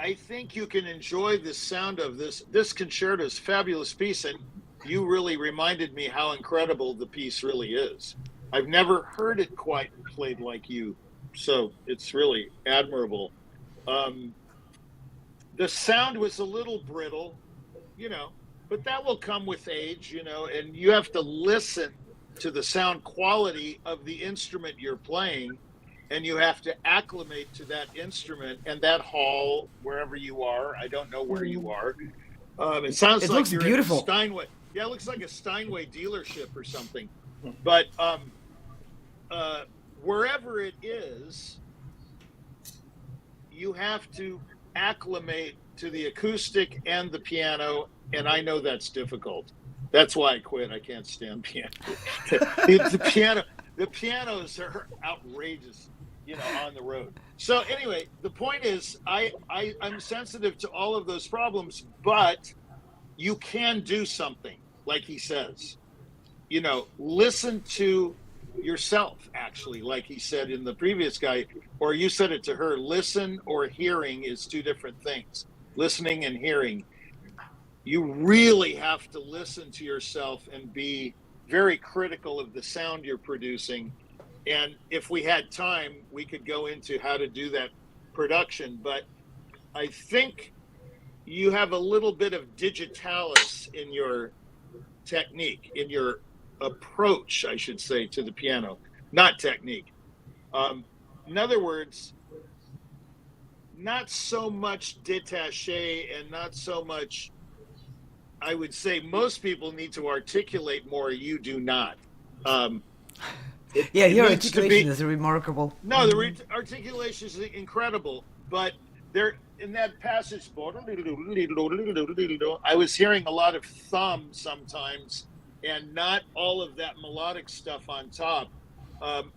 I think you can enjoy the sound of this concerto is a fabulous piece, and you really reminded me how incredible the piece really is. I've never heard it quite played like you, so it's really admirable. The sound was a little brittle, but that will come with age, and you have to listen to the sound quality of the instrument you're playing, and you have to acclimate to that instrument and that hall wherever you are. I don't know where you are. It sounds like looks you're beautiful. in Steinway. Yeah, it looks like a Steinway dealership or something. But wherever it is, you have to acclimate to the acoustic and the piano, and I know that's difficult. That's why I quit. I can't stand piano. The pianos are outrageous, on the road. So anyway, the point is, I'm sensitive to all of those problems, but you can do something, like he says. Listen to yourself, actually, like he said in the previous guy, or you said it to her. Listen or hearing is two different things. Listening and hearing. You really have to listen to yourself and be very critical of the sound you're producing. And if we had time, we could go into how to do that production. But I think you have a little bit of digitalis in your technique, in your approach, I should say, to the piano, not technique. In other words, not so much détaché and not so much, I would say most people need to articulate more. You do not. Your articulation is remarkable. No, the articulation is incredible, but there in that passage, I was hearing a lot of thumb sometimes, and not all of that melodic stuff on top.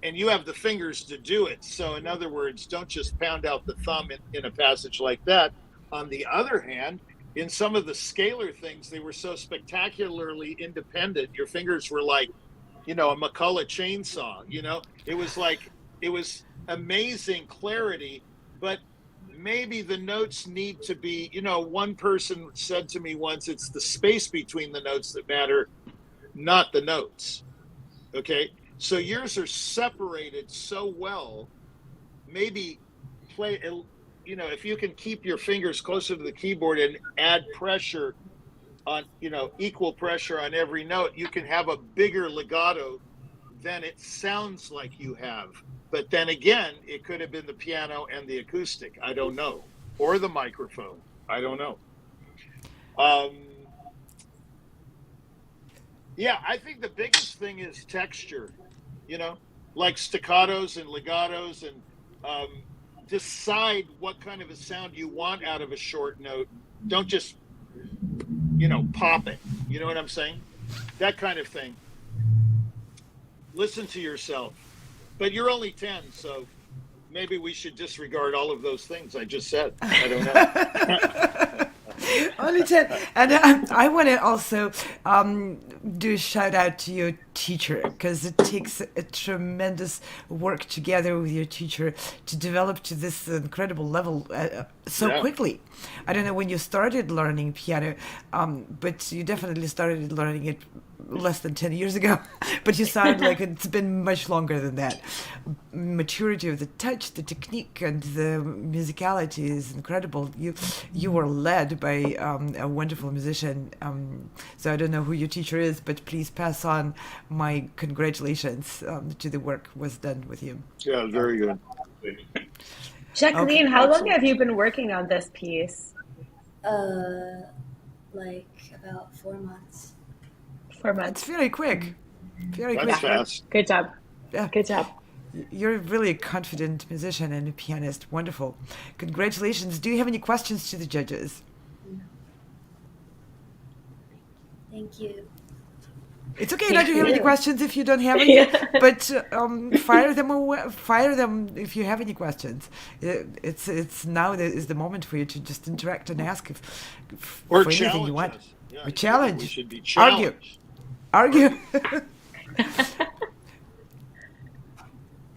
And you have the fingers to do it. So in other words, don't just pound out the thumb in a passage like that. On the other hand, in some of the scalar things, they were so spectacularly independent. Your fingers were like, a McCullough chainsaw, it was amazing clarity, but maybe the notes need to be, one person said to me once, it's the space between the notes that matter, not the notes. Okay. So yours are separated so well, maybe play, if you can keep your fingers closer to the keyboard and add pressure on, equal pressure on every note, you can have a bigger legato than it sounds like you have. But then again, it could have been the piano and the acoustic. I don't know. Or the microphone. I don't know. I think the biggest thing is texture, like staccatos and legatos, and decide what kind of a sound you want out of a short note. Don't just, pop it. You know what I'm saying? That kind of thing. Listen to yourself. But you're only 10, so maybe we should disregard all of those things I just said. I don't know. Only 10. And I want to also do a shout out to your teacher, because it takes a tremendous work together with your teacher to develop to this incredible level so quickly. I don't know when you started learning piano, but you definitely started learning it less than 10 years ago. But you sound like it's been much longer than that. Maturity of the touch, the technique, and the musicality is incredible. You were led by a wonderful musician. So I don't know who your teacher is, but please pass on my congratulations to the work was done with you. Yeah, very good. Jacqueline, how long have you been working on this piece? Like about 4 months. 4 months. It's very quick. Very That's quick. fast. Good job. Yeah. Good job. You're really a confident musician and a pianist. Wonderful. Congratulations. Do you have any questions to the judges? Thank you. It's okay not to have any questions if you don't have any, but fire them if you have any questions. It's now is the moment for you to just interact and ask Or for anything you want. Yeah, Or challenge. We should be challenged. Argue.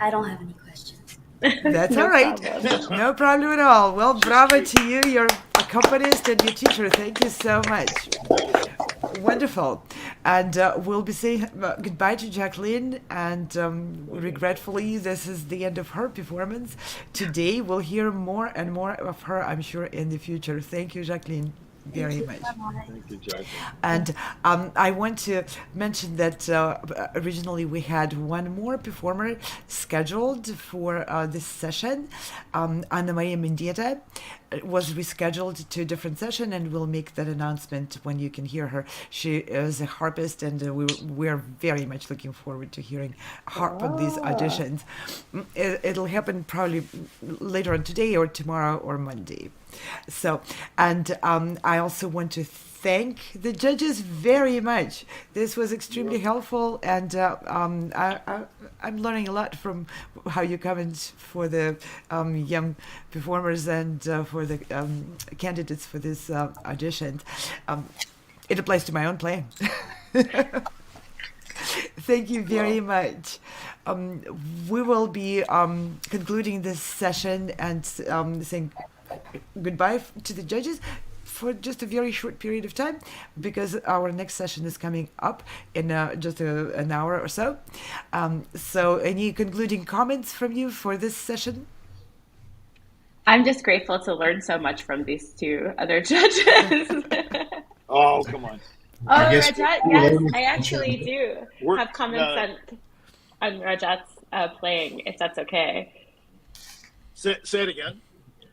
I don't have any questions. That's No all right. problem. No problem at all. Well, bravo to you, your accompanist and your teacher. Thank you so much. Wonderful. And we'll be saying goodbye to Jacqueline. And regretfully, this is the end of her performance. Today, we'll hear more and more of her, I'm sure, in the future. Thank you, Jacqueline, very much. Thank you, Jacqueline. And I want to mention that originally we had one more performer scheduled for this session. Anna Maria Mendieta was rescheduled to a different session, and we'll make that announcement when you can hear her. She is a harpist, and we're very much looking forward to hearing harp on these auditions. It'll happen probably later on today or tomorrow or Monday. So, and I also want to thank the judges very much. This was extremely helpful, and I'm learning a lot from how you comment for the young performers and for the candidates for this audition. It applies to my own playing. Thank you very much. We will be concluding this session and saying goodbye to the judges for just a very short period of time, because our next session is coming up in just an hour or so. So any concluding comments from you for this session? I'm just grateful to learn so much from these two other judges. Oh, come on. Oh, I guess- Rajat, yes, I actually do have comments on Rajat's playing, if that's okay. Say it again.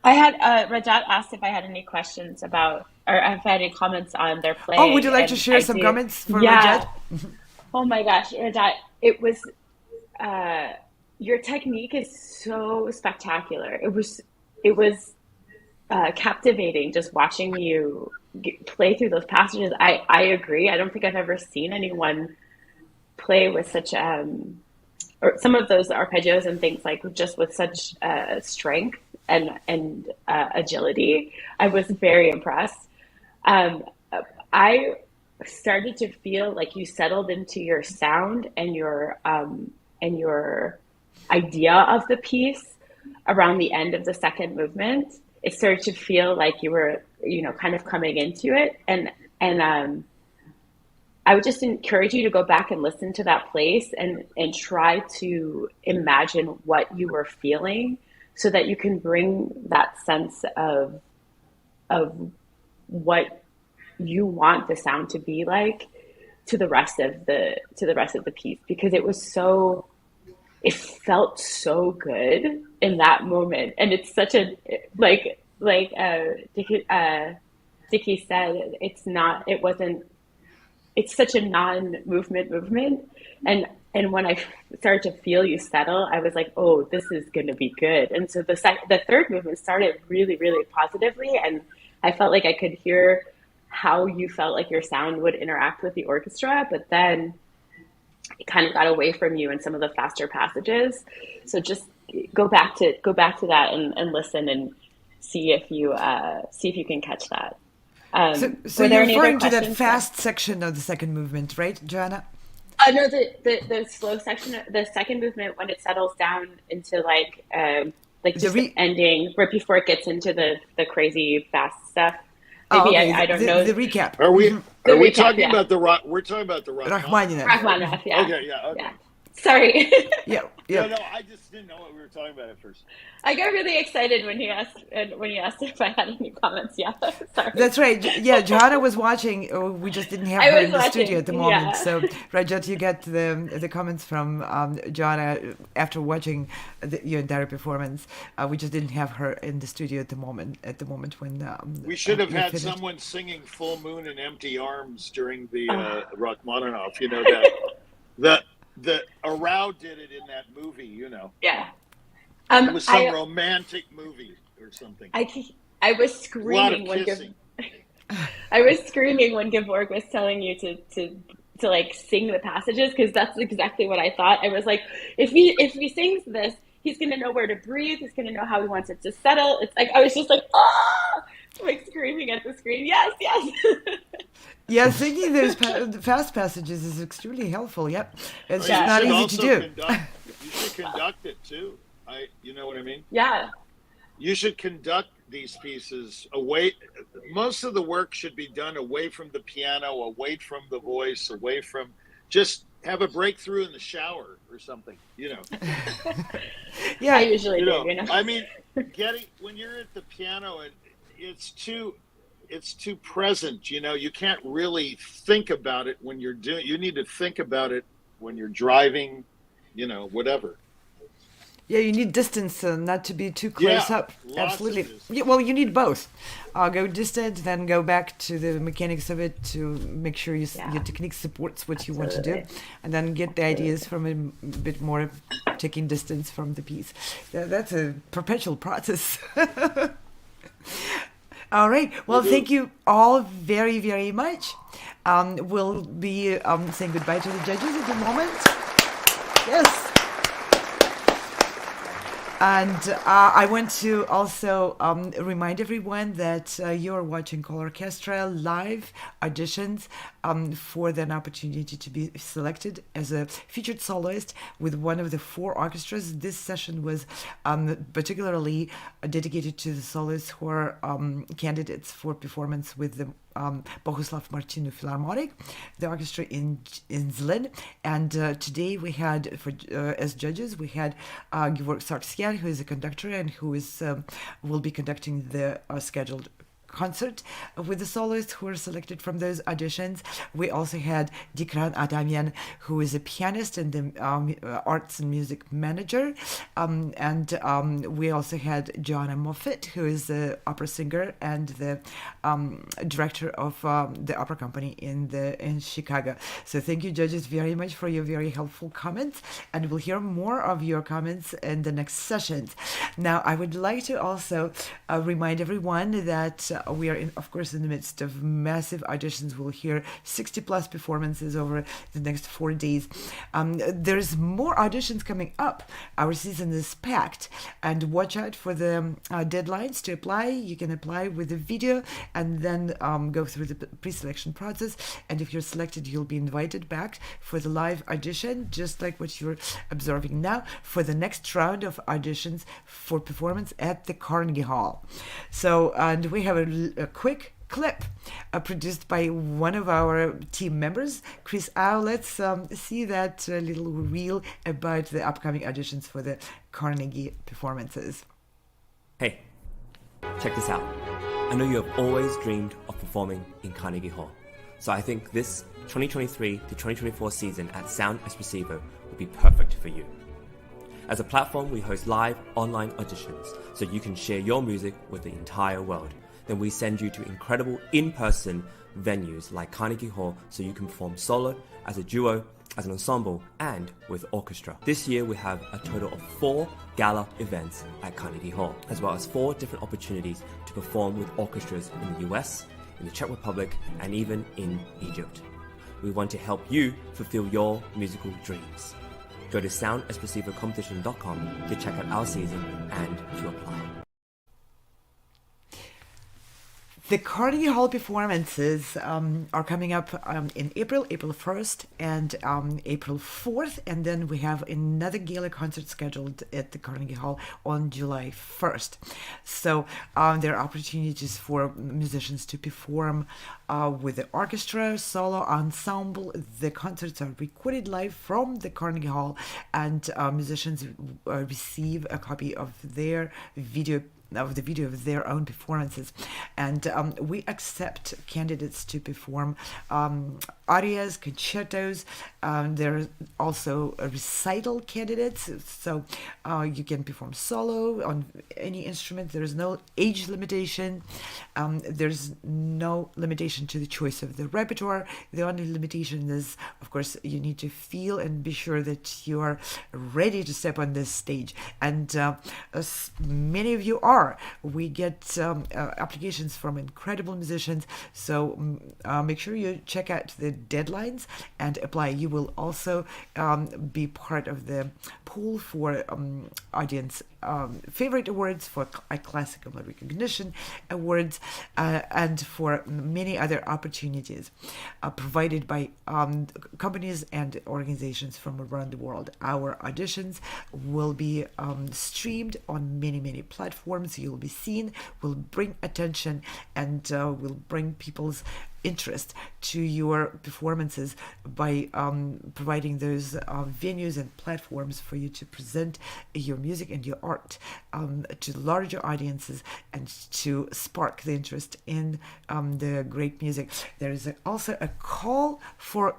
I had Rajat asked if I had any questions about, or if I had any comments on their playing. Oh, would you like to and share I some do. comments for Yeah. Rajat? Oh my gosh, Rajat, it was, your technique is so spectacular. It was captivating just watching you play through those passages. I agree. I don't think I've ever seen anyone play with such, or some of those arpeggios and things like just with such strength and agility. I was very impressed. I started to feel like you settled into your sound and your idea of the piece around the end of the second movement. It started to feel like you were, kind of coming into it, and I would just encourage you to go back and listen to that place and try to imagine what you were feeling, so that you can bring that sense of what you want the sound to be like to the rest of the piece, because it felt so good in that moment. And it's such a Dickie said, it's such a non-movement movement. And when I started to feel you settle, I was like, oh, this is going to be good. And so the third movement started really, really positively. And I felt like I could hear how you felt like your sound would interact with the orchestra, but then it kind of got away from you in some of the faster passages. So just go back to that and listen and see if you can catch that. So you're referring to that fast section of the second movement, right, Joanna? No, the slow section, the second movement, when it settles down into just the ending right before it gets into the crazy fast stuff. Maybe okay. I don't know. The recap. Are we recap, talking about the rock? We're talking about the Rachmaninoff. Rachmaninoff, yeah. Okay, yeah, okay. Yeah. Sorry. Yeah. No, I just didn't know what we were talking about at first. I got really excited when you asked if I had any comments. Yeah, sorry. That's right. Yeah, Johanna was watching. We just didn't have her in the studio at the moment. Yeah. So, Rajat, you get the comments from Johanna after watching your entire performance. We just didn't have her in the studio at the moment. When we should have had finished. someone singing "Full Moon and Empty Arms" during the Rachmaninoff. You know that the Arau did it in that movie. Yeah. It was some romantic movie or something. I was screaming when Gevorg was telling you to like sing the passages, because that's exactly what I thought. I was like, if he sings this, he's gonna know where to breathe. He's gonna know how he wants it to settle. It's like I was just like, like screaming at the screen. Yes. Yeah, singing those fast passages is extremely helpful. Yep, it's just not easy to do. You should conduct it too. You know what I mean? Yeah. You should conduct these pieces away. Most of the work should be done away from the piano, away from the voice, away from, just have a breakthrough in the shower or something, you know. Yeah, I usually You do, know, you know. I mean, when you're at the piano and it's too present, you know, you can't really think about it when you're doing, you need to think about it when you're driving, you know, whatever. yeah, you need distance, not to be too close Yeah, up. lots of Absolutely. distance. Yeah, well, you need both. Go distant, then go back to the mechanics of it to make sure your technique supports what you want to do, Absolutely. and then get the ideas from a bit more taking distance from the piece. That's a perpetual process. All right. Well, thank you all very, very much. We'll be saying goodbye to the judges at the moment. Yes. And I want to also remind everyone that you're watching ColORCHESTRA Live Auditions for an opportunity to be selected as a featured soloist with one of the 4 orchestras. This session was particularly dedicated to the soloists who are candidates for performance with the Bohuslav Martinu Philharmonic, the orchestra in Zlin. And today we had, as judges, we had Georg Sargsyan, who is a conductor and who is will be conducting the scheduled concert with the soloists who were selected from those auditions. We also had Dikran Adamian, who is a pianist and the arts and music manager. And we also had Joanna Moffat, who is the opera singer and the director of the opera company in Chicago. So thank you, judges, very much for your very helpful comments. And we'll hear more of your comments in the next sessions. Now, I would like to also remind everyone that we are, of course, in the midst of massive auditions. We'll hear 60 plus performances over the next 4 days. There's more auditions coming up. Our season is packed, and watch out for the deadlines to apply. You can apply with a video and then go through the pre-selection process. And if you're selected, you'll be invited back for the live audition, just like what you're observing now, for the next round of auditions for performance at the Carnegie Hall. So, and we have a quick clip produced by one of our team members, Chris Au. Let's see that little reel about the upcoming auditions for the Carnegie performances. Hey, check this out. I know you have always dreamed of performing in Carnegie Hall. So I think this 2023 to 2024 season at Sound Espressivo would be perfect for you. As a platform, we host live online auditions so you can share your music with the entire world. Then we send you to incredible in-person venues like Carnegie Hall so you can perform solo, as a duo, as an ensemble, and with orchestra. This year we have a total of 4 gala events at Carnegie Hall, as well as 4 different opportunities to perform with orchestras in the US, in the Czech Republic, and even in Egypt. We want to help you fulfill your musical dreams. Go to soundespressivocompetition.com to check out our season and to apply. The Carnegie Hall performances are coming up in April 1st and April 4th, and then we have another gala concert scheduled at the Carnegie Hall on July 1st. So there are opportunities for musicians to perform with the orchestra, solo, ensemble. The concerts are recorded live from the Carnegie Hall, and musicians receive a copy of their video of their own performances. And we accept candidates to perform arias, concertos. There are also recital candidates, so you can perform solo on any instrument. There is no age limitation. There's no limitation to the choice of the repertoire. The only limitation is, of course, you need to feel and be sure that you are ready to step on this stage. And as many of you are. We get applications from incredible musicians, so make sure you check out the deadlines and apply. You will also be part of the pool for audience favorite awards, for classical recognition awards, and for many other opportunities provided by companies and organizations from around the world. Our auditions will be streamed on many platforms. You'll be seen, will bring attention, and will bring people's interest to your performances by providing those venues and platforms for you to present your music and your art to larger audiences and to spark the interest in the great music. There is also a call for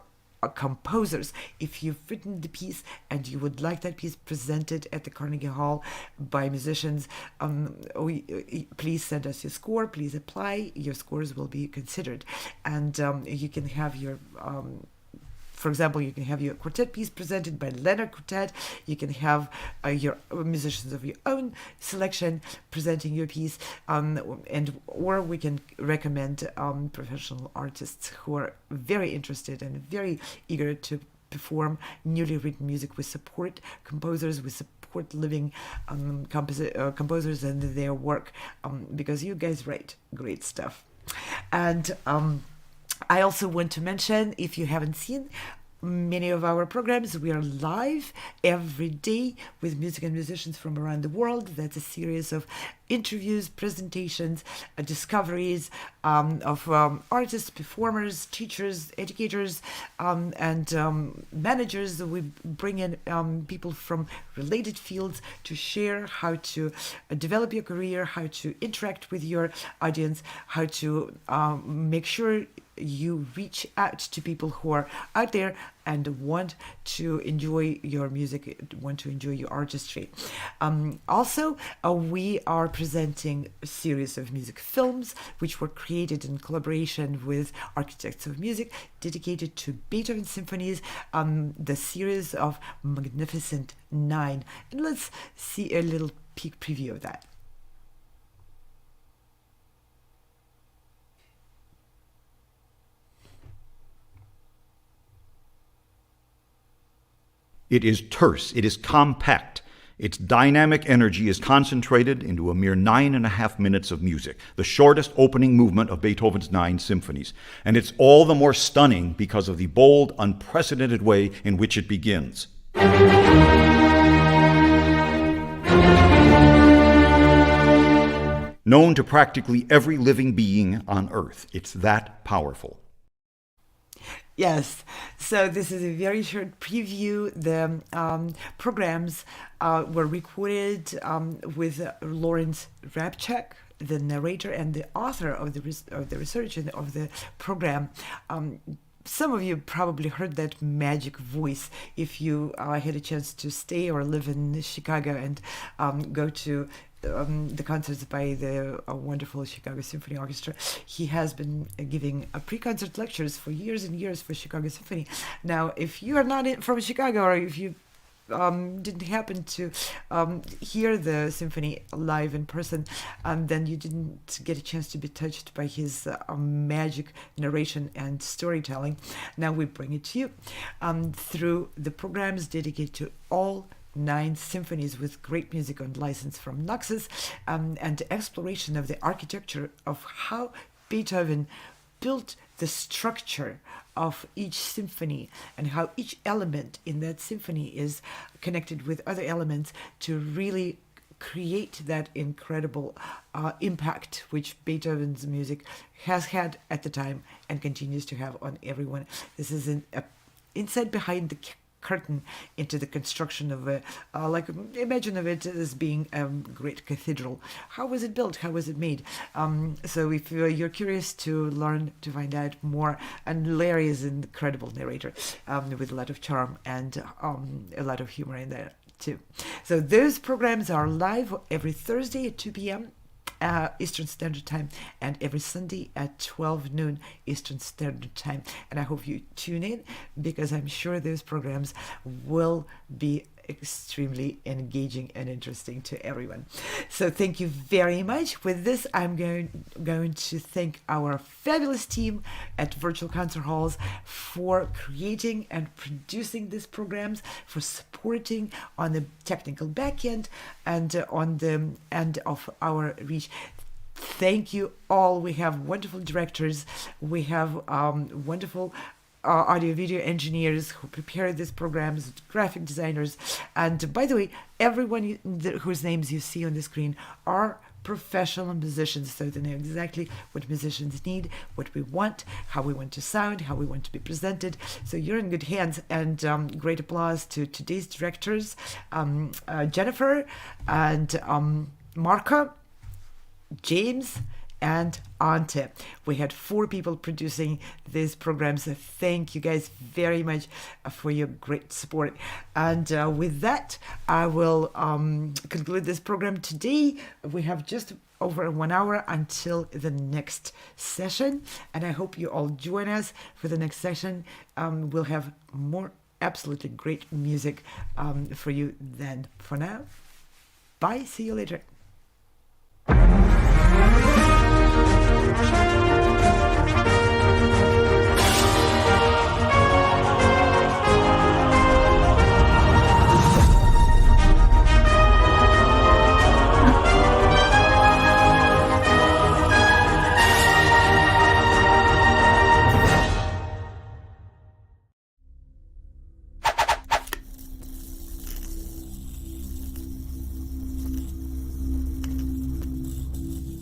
composers. If you've written the piece and you would like that piece presented at the Carnegie Hall by musicians, please send us your score. Please apply. Your scores will be considered, and you can have your for example, you can have your quartet piece presented by Leonard Quartet. You can have your musicians of your own selection presenting your piece, or we can recommend professional artists who are very interested and very eager to perform newly written music. We support composers. We support living composers and their work because you guys write great stuff. And I also want to mention, if you haven't seen many of our programs, we are live every day with music and musicians from around the world. That's a series of interviews, presentations, discoveries of artists, performers, teachers, educators, and managers. We bring in people from related fields to share how to develop your career, how to interact with your audience, how to make sure you reach out to people who are out there and want to enjoy your music, want to enjoy your artistry. Also, we are presenting a series of music films which were created in collaboration with architects of music dedicated to Beethoven symphonies, the series of Magnificent Nine. And let's see a little peek preview of that. It is terse, it is compact. Its dynamic energy is concentrated into a mere 9.5 minutes of music, the shortest opening movement of Beethoven's 9 symphonies. And it's all the more stunning because of the bold, unprecedented way in which it begins. Known to practically every living being on Earth. It's that powerful. Yes, so this is a very short preview. The programs were recorded with Lawrence Rabchak, the narrator and the author of the research and of the program. Some of you probably heard that magic voice if you had a chance to stay or live in Chicago and go to the concerts by the wonderful Chicago Symphony Orchestra. He has been giving pre-concert lectures for years and years for Chicago Symphony. Now, if you are not from Chicago, or if you didn't happen to hear the symphony live in person, then you didn't get a chance to be touched by his magic narration and storytelling. Now we bring it to you through the programs dedicated to all 9 symphonies with great music on license from Naxos, and exploration of the architecture of how Beethoven built the structure of each symphony and how each element in that symphony is connected with other elements to really create that incredible impact which Beethoven's music has had at the time and continues to have on everyone. This is an insight behind the curtain into the construction of a, imagine of it as being a great cathedral. How was it built? How was it made? So if you're curious to learn, to find out more, and Larry is an incredible narrator with a lot of charm and a lot of humor in there too. So those programs are live every Thursday at 2 p.m. Eastern Standard Time, and every Sunday at 12 noon Eastern Standard Time. And I hope you tune in, because I'm sure those programs will be extremely engaging and interesting to everyone. So thank you very much. With this, I'm going to thank our fabulous team at Virtual Concert Halls for creating and producing these programs, for supporting on the technical back end and on the end of our reach. Thank you all. We have wonderful directors. We have wonderful audio video engineers who prepare these programs, graphic designers. And by the way, everyone whose names you see on the screen are professional musicians, so they know exactly what musicians need, what we want, how we want to sound, how we want to be presented. So you're in good hands. And great applause to today's directors, Jennifer and Marco, James, and Ante. We had 4 people producing these programs. So thank you guys very much for your great support. And with that, I will conclude this program today. We have just over 1 hour until the next session. And I hope you all join us for the next session. We'll have more absolutely great music for you then. For now, bye. See you later.